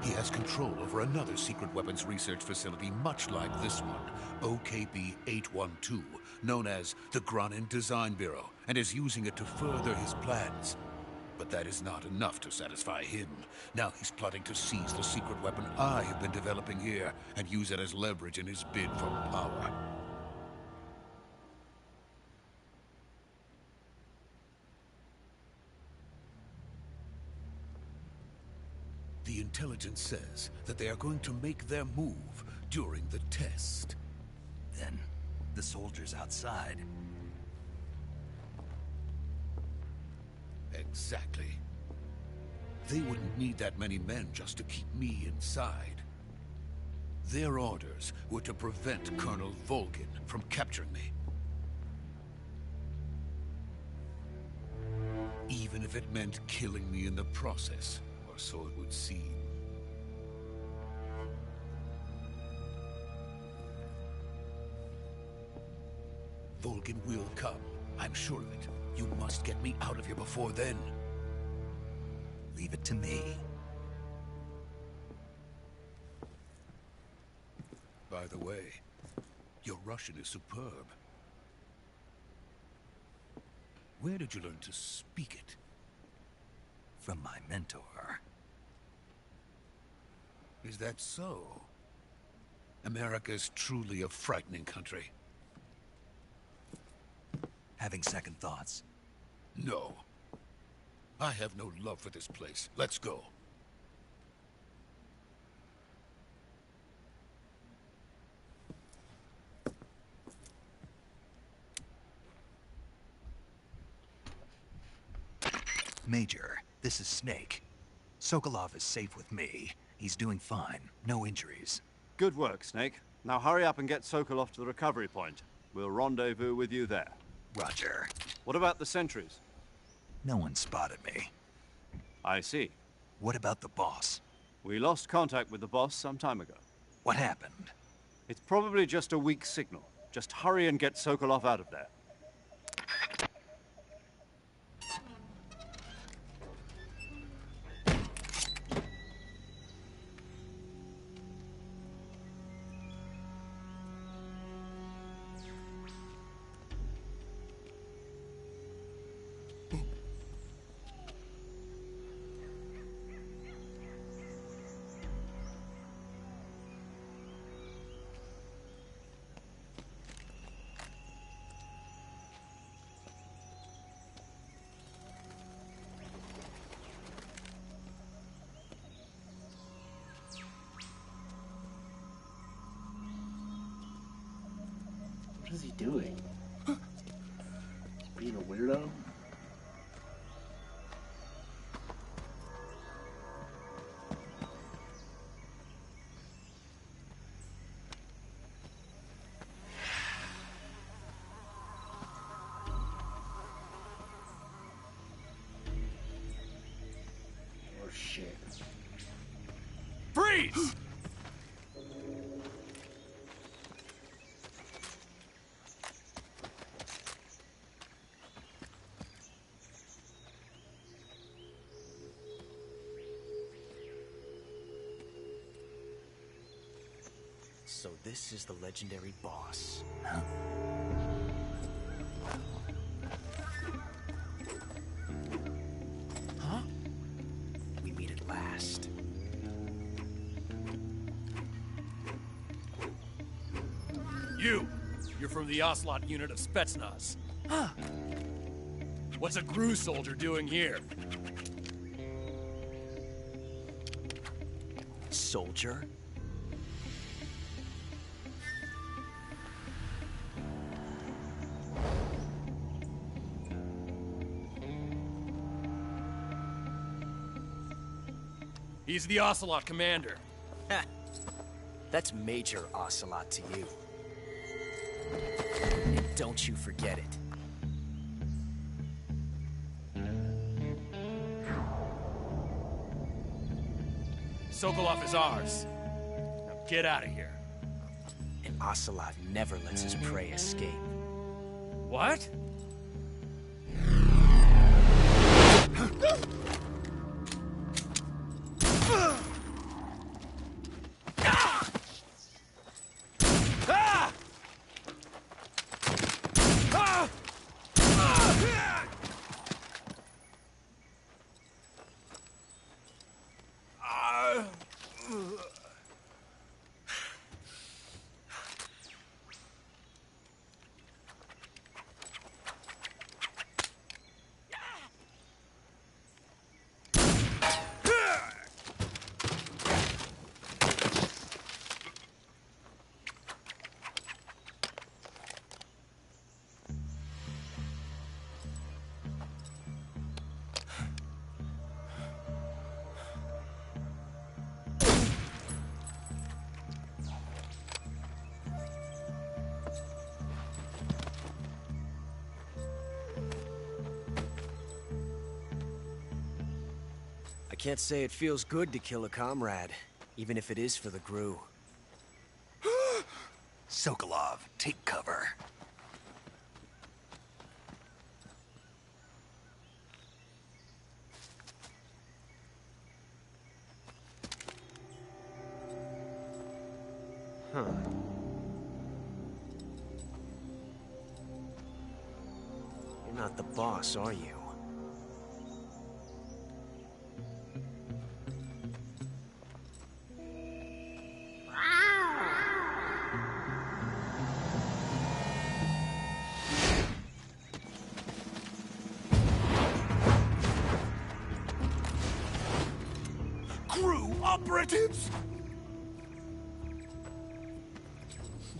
He has control over another secret weapons research facility much like this one, OKB-812, known as the Granin Design Bureau, and is using it to further his plans. But that is not enough to satisfy him. Now he's plotting to seize the secret weapon I have been developing here and use it as leverage in his bid for power. The intelligence says that they are going to make their move during the test. Then, the soldiers outside. Exactly. They wouldn't need that many men just to keep me inside. Their orders were to prevent Colonel Volgin from capturing me. even if it meant killing me in the process, or so it would seem. Vulcan will come. I'm sure of it. You must get me out of here before then. Leave it to me. By the way, your Russian is superb. Where did you learn to speak it? From my mentor. Is that so? America is truly a frightening country. Having second thoughts? No. I have no love for this place. Let's go. Major, this is Snake. Sokolov is safe with me. He's doing fine. No injuries. Good work, Snake. Now hurry up and get Sokolov to the recovery point. We'll rendezvous with you there. Roger. What about the sentries? No one spotted me. I see. What about the boss? We lost contact with the boss some time ago. What happened? It's probably just a weak signal. Just hurry and get Sokolov out of there. What is he doing? Being a weirdo? Oh shit. Freeze! So this is the legendary boss. Huh? Huh? We meet at last. You're from the Ocelot unit of Spetsnaz. Huh. What's a GRU soldier doing here? Soldier? He's the Ocelot commander. Ha! That's Major Ocelot to you. And don't you forget it. Sokolov is ours. Now get out of here. And Ocelot never lets his prey escape. What? can't say it feels good to kill a comrade, even if it is for the Gru. Sokolov, take cover. Huh. You're not the boss, are you? Crew operatives!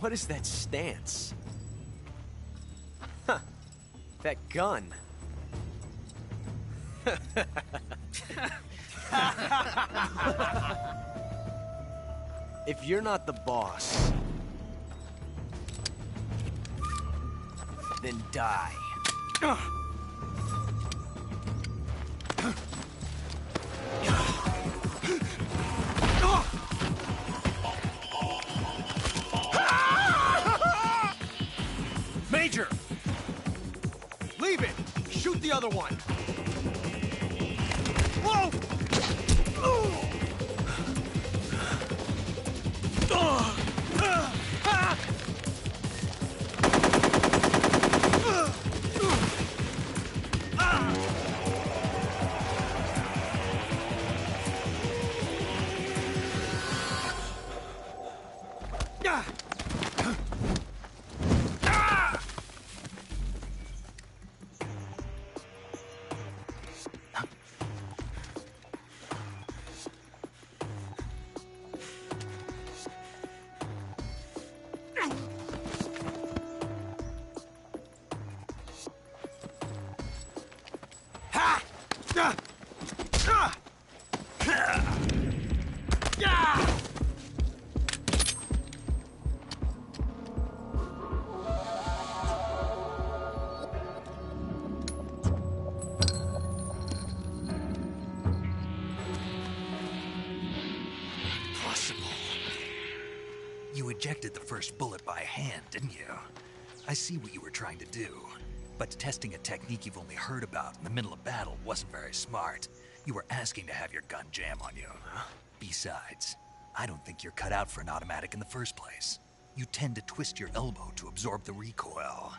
What is that stance? Huh. That gun. If you're not the boss, then die. Major! Leave it! Shoot the other one! Whoa! You ejected the first bullet by hand, didn't you? I see what you were trying to do. But testing a technique you've only heard about in the middle of battle wasn't very smart. You were asking to have your gun jam on you. Huh? Besides, I don't think you're cut out for an automatic in the first place. You tend to twist your elbow to absorb the recoil.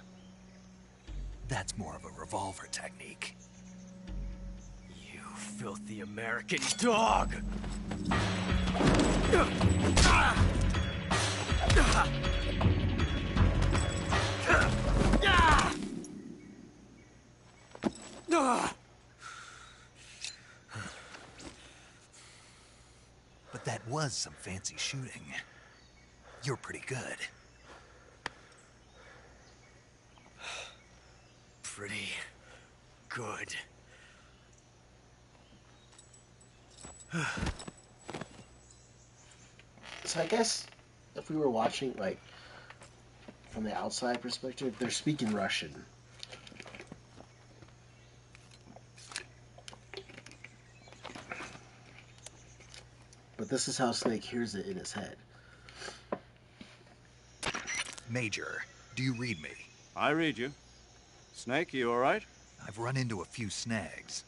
That's more of a revolver technique. You filthy American dog! But that was some fancy shooting. You're pretty good. Pretty good. So I guess if we were watching, like, from the outside perspective, they're speaking Russian. But this is how Snake hears it in his head. Major, do you read me? I read you. Snake, you all right? I've run into a few snags.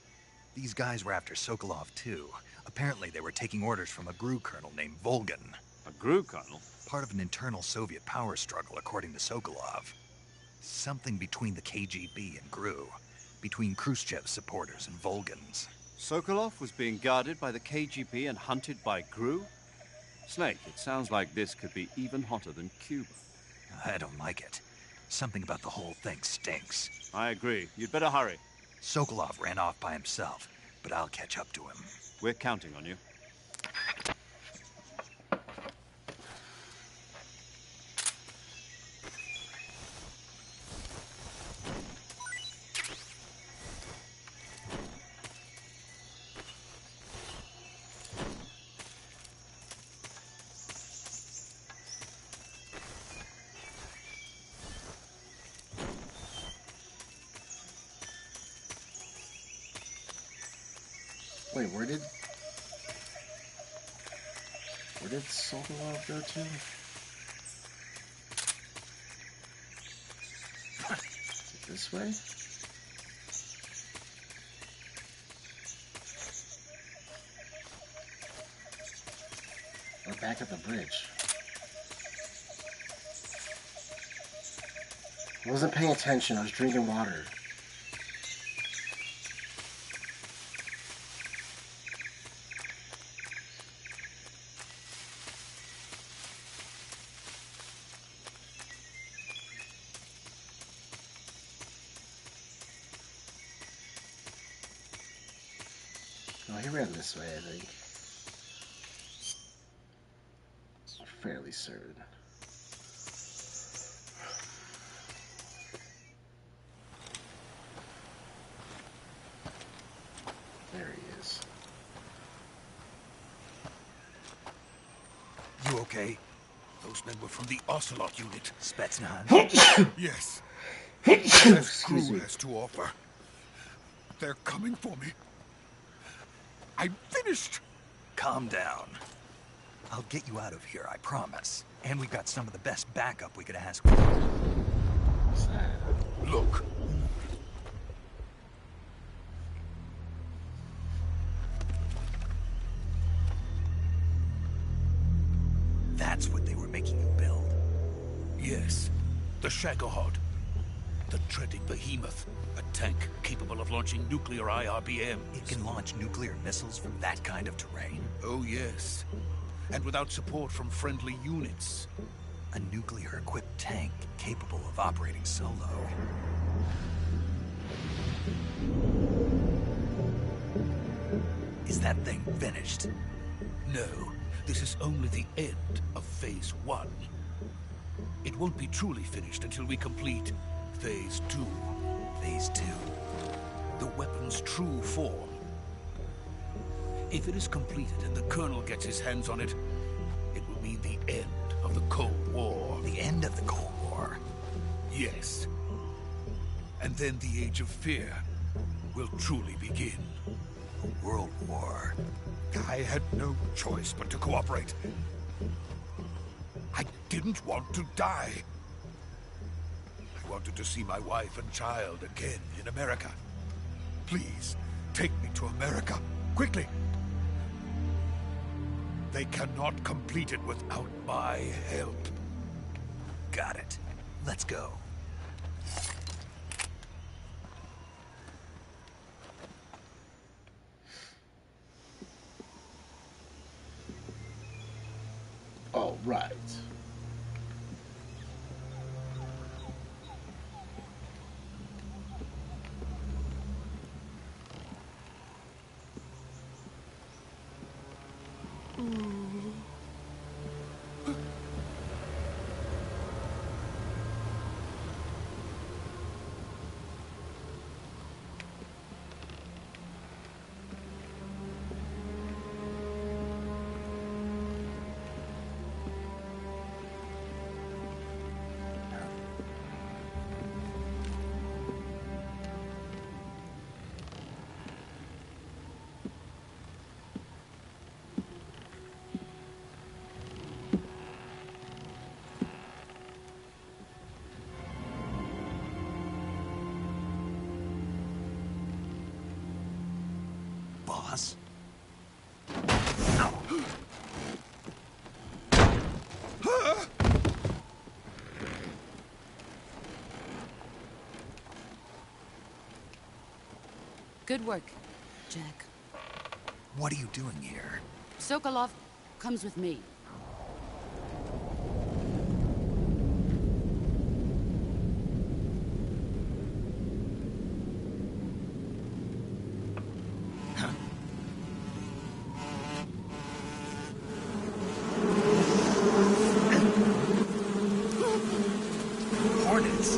These guys were after Sokolov too. Apparently they were taking orders from a GRU colonel named Volgan. A GRU colonel? Part of an internal Soviet power struggle, according to Sokolov. Something between the KGB and GRU. Between Khrushchev's supporters and Volgan's. Sokolov was being guarded by the KGB and hunted by GRU? Snake, it sounds like this could be even hotter than Cuba. I don't like it. Something about the whole thing stinks. I agree. You'd better hurry. Sokolov ran off by himself, but I'll catch up to him. We're counting on you. Wait, where did Sokolov go to? This way? We're back at the bridge. I wasn't paying attention. I was drinking water. Oh, he ran this way, I think. Fairly certain. There he is. You okay? Those men were from the Ocelot unit. Spetsnaz? Yes. The best crew has to offer. They're coming for me. I'm finished. Calm down. I'll get you out of here, I promise. And we've got some of the best backup we could ask for. Look. That's what they were making you build. Yes. The Shagohod. The treading behemoth. A tank capable of launching nuclear IRBMs. It can launch nuclear missiles from that kind of terrain? Oh, yes. And without support from friendly units. A nuclear-equipped tank capable of operating solo. Is that thing finished? No. This is only the end of Phase 1. It won't be truly finished until we complete Phase 2. Phase 2? The weapon's true form. If it is completed and the Colonel gets his hands on it, it will mean the end of the Cold War. The end of the Cold War? Yes. And then the Age of Fear will truly begin. A world war. I had no choice but to cooperate. I didn't want to die. I wanted to see my wife and child again in America. Please, take me to America, quickly. They cannot complete it without my help. Got it. Let's go. Oh, right. Boss? Good work, Jack. What are you doing here? Sokolov comes with me. Hornets?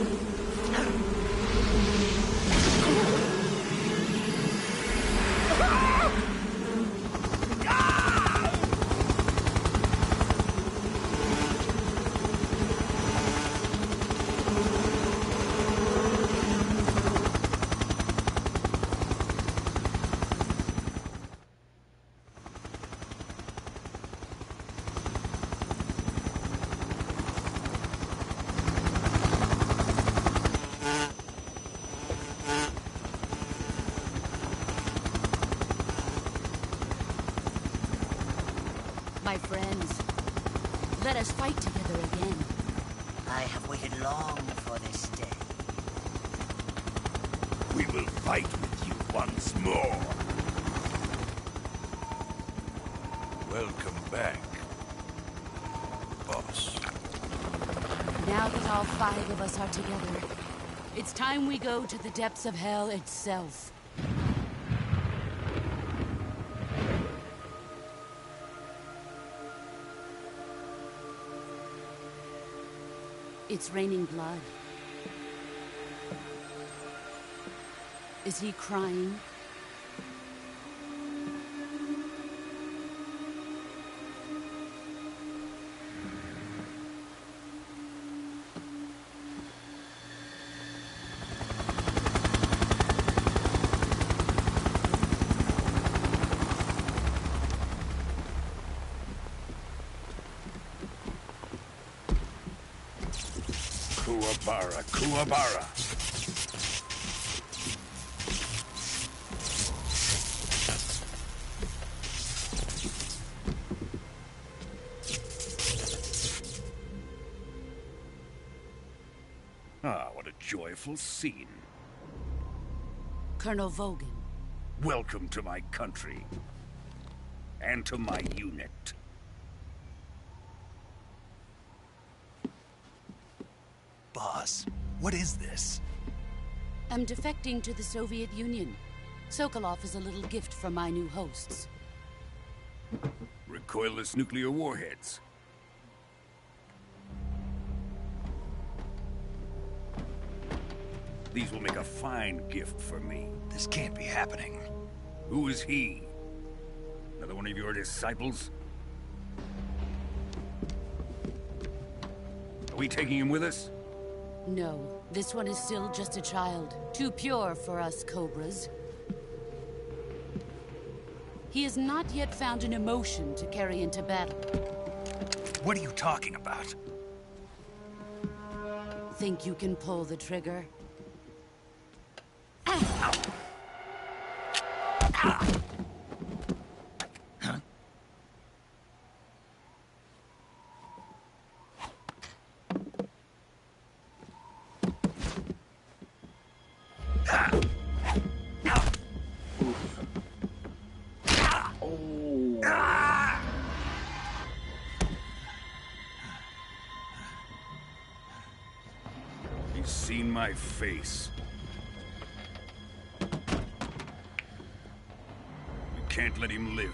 my friends. Let us fight together again. I have waited long for this day. We will fight with you once more. Welcome back, boss. Now that all 5 of us are together, it's time we go to the depths of hell itself. It's raining blood. Is he crying? Kuwabara, Kuwabara. Ah, what a joyful scene. Colonel Vogan. Welcome to my country. And to my unit. Boss, what is this? I'm defecting to the Soviet Union. Sokolov is a little gift from my new hosts. Recoilless nuclear warheads. These will make a fine gift for me. This can't be happening. Who is he? Another one of your disciples? Are we taking him with us? No, this one is still just a child. Too pure for us Cobras. He has not yet found an emotion to carry into battle. What are you talking about? Think you can pull the trigger? He's seen my face. We can't let him live.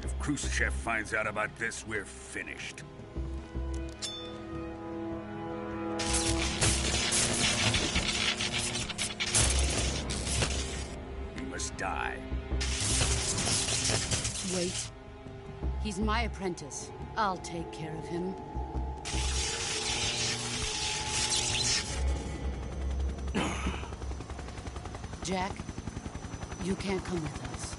If Khrushchev finds out about this, we're finished. He must die. Wait. He's my apprentice. I'll take care of him. Jack, you can't come with us.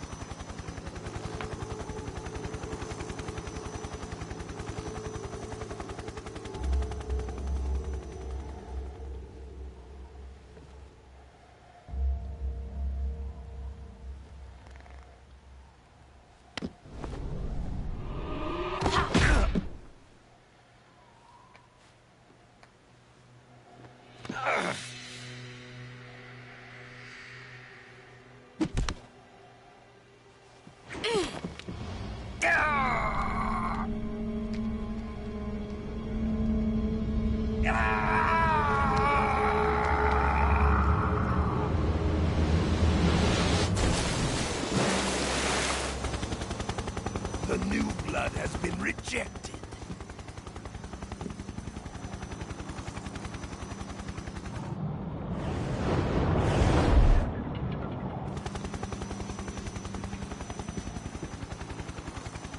The new blood has been rejected.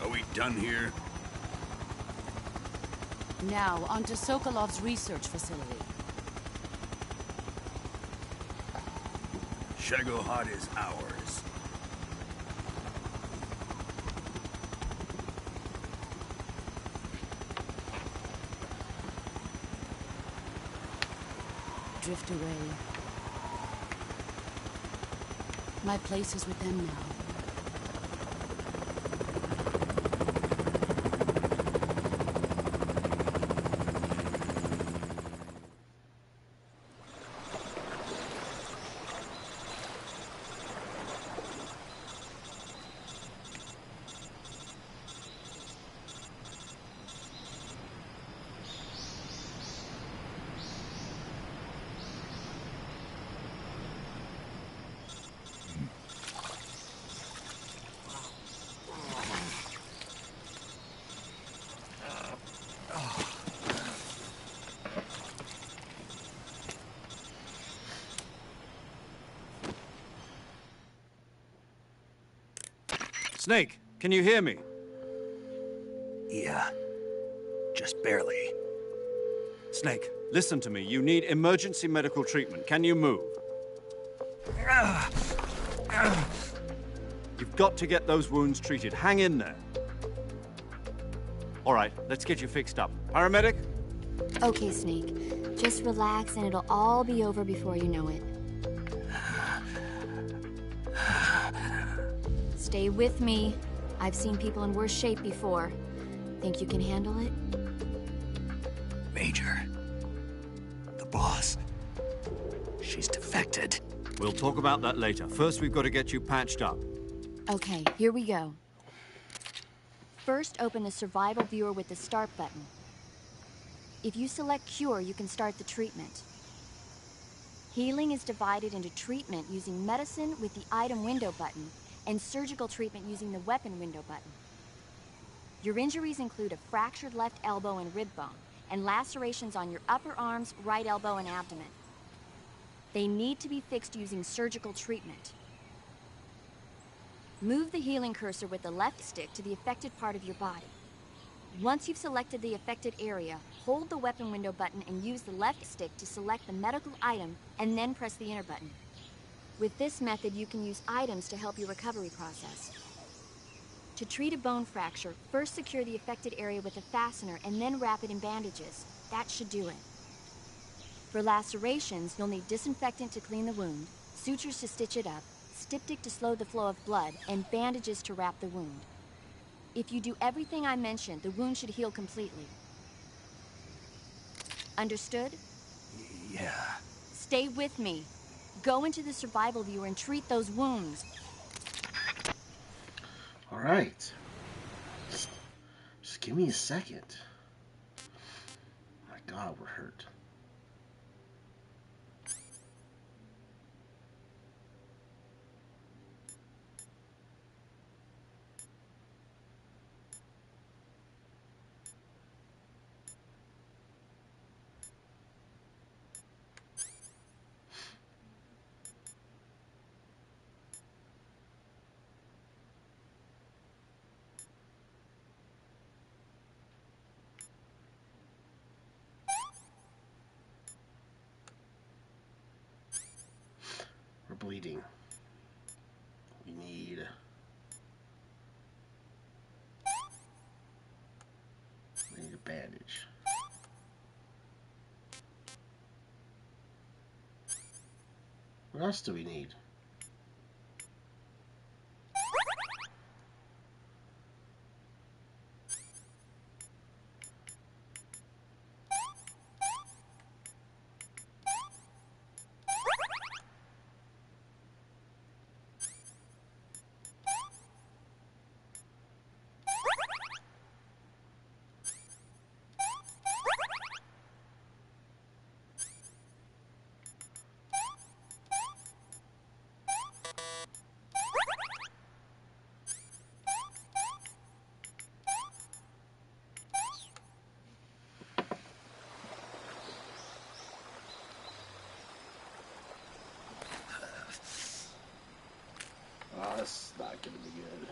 Are we done here? Now, onto Sokolov's research facility. Shagohod is ours. Drift away. My place is with them now. Snake, can you hear me? Yeah, just barely. Snake, listen to me. You need emergency medical treatment. Can you move? You've got to get those wounds treated. Hang in there. All right, let's get you fixed up. Paramedic? Okay, Snake. Just relax and it'll all be over before you know it. Stay with me. I've seen people in worse shape before. Think you can handle it? Major. The boss. She's defected. We'll talk about that later. First, we've got to get you patched up. Okay, here we go. First, open the survival viewer with the start button. If you select cure, you can start the treatment. Healing is divided into treatment using medicine with the item window button and surgical treatment using the weapon window button. Your injuries include a fractured left elbow and rib bone, and lacerations on your upper arms, right elbow, and abdomen. They need to be fixed using surgical treatment. Move the healing cursor with the left stick to the affected part of your body. Once you've selected the affected area, hold the weapon window button and use the left stick to select the medical item, and then press the enter button. With this method, you can use items to help your recovery process. To treat a bone fracture, first secure the affected area with a fastener and then wrap it in bandages. That should do it. For lacerations, you'll need disinfectant to clean the wound, sutures to stitch it up, styptic to slow the flow of blood, and bandages to wrap the wound. If you do everything I mentioned, the wound should heal completely. Understood? Yeah. Stay with me. Go into the survival viewer and treat those wounds. All right. Just give me a second. My God, we're hurt. We're bleeding. We need a bandage. What else do we need? Oh, that's not gonna be good.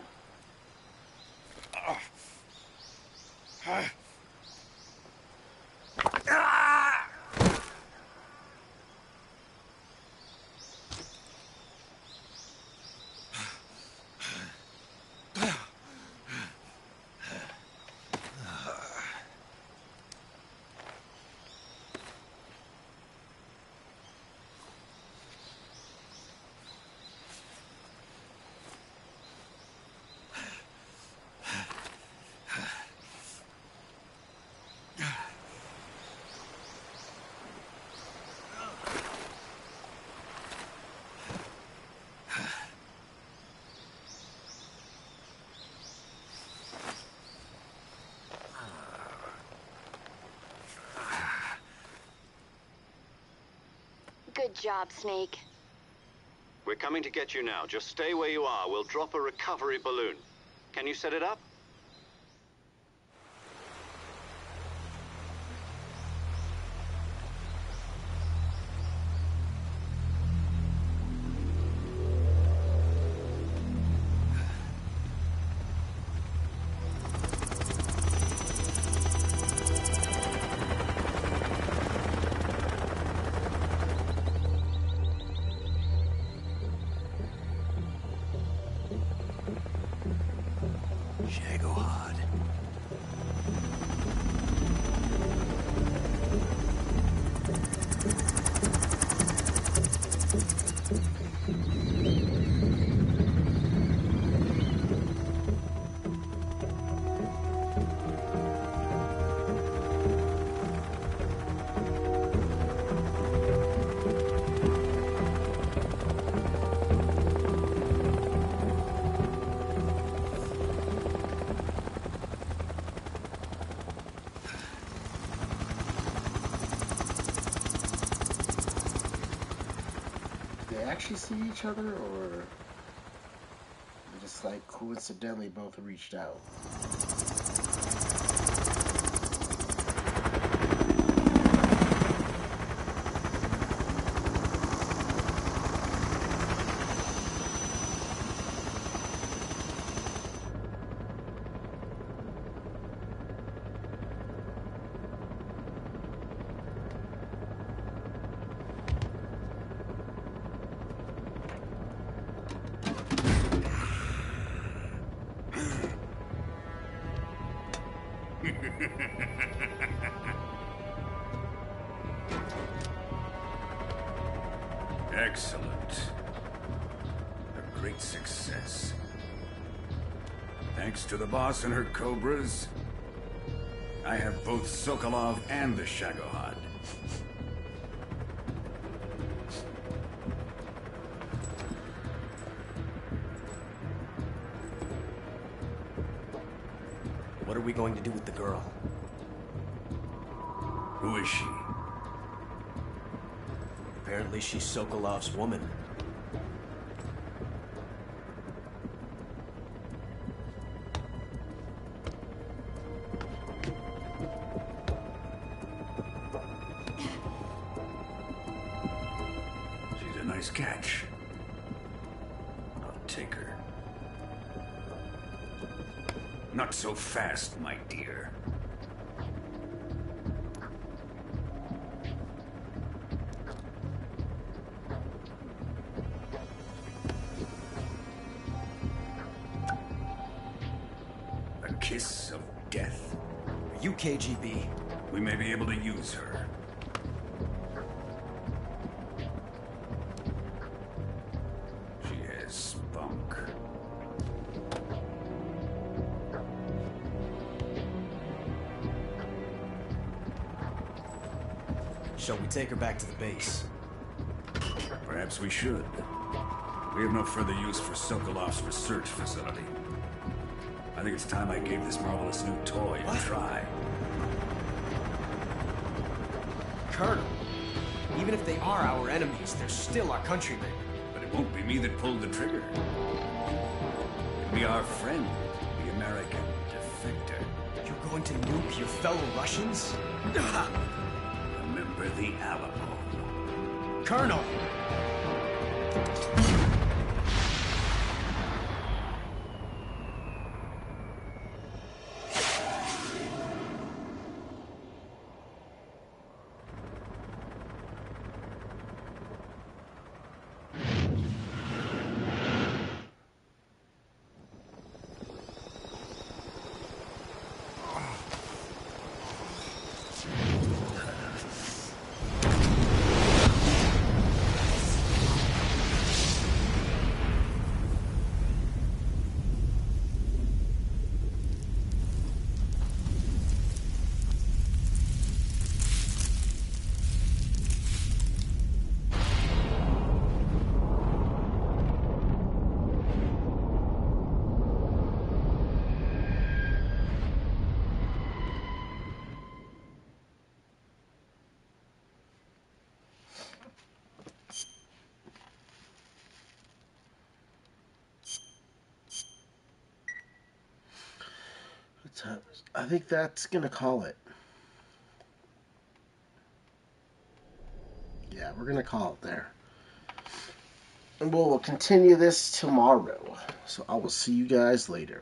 Good job, Snake. We're coming to get you now. Just stay where you are. We'll drop a recovery balloon. Can you set it up? Shagohod. They actually see each other, or they just like coincidentally both reached out? Excellent. A great success. Thanks to the boss and her cobras, I have both Sokolov and the Shagohod. What are we going to do with the girl? Who is she? Apparently she's Sokolov's woman. She's a nice catch. I'll take her. Not so fast, my dear. A kiss of death. Are you KGB? We may be able to use her. She has spunk. Shall we take her back to the base? Perhaps we should. We have no further use for Sokolov's research facility. I think it's time I gave this marvelous new toy a try. Colonel, even if they are our enemies, they're still our countrymen. But it won't be me that pulled the trigger. It'll be our friend, the American defector. You're going to nuke your fellow Russians? Remember the Alamo. Colonel! So I think that's going to call it. Yeah, we're going to call it there. And we'll continue this tomorrow. So I will see you guys later.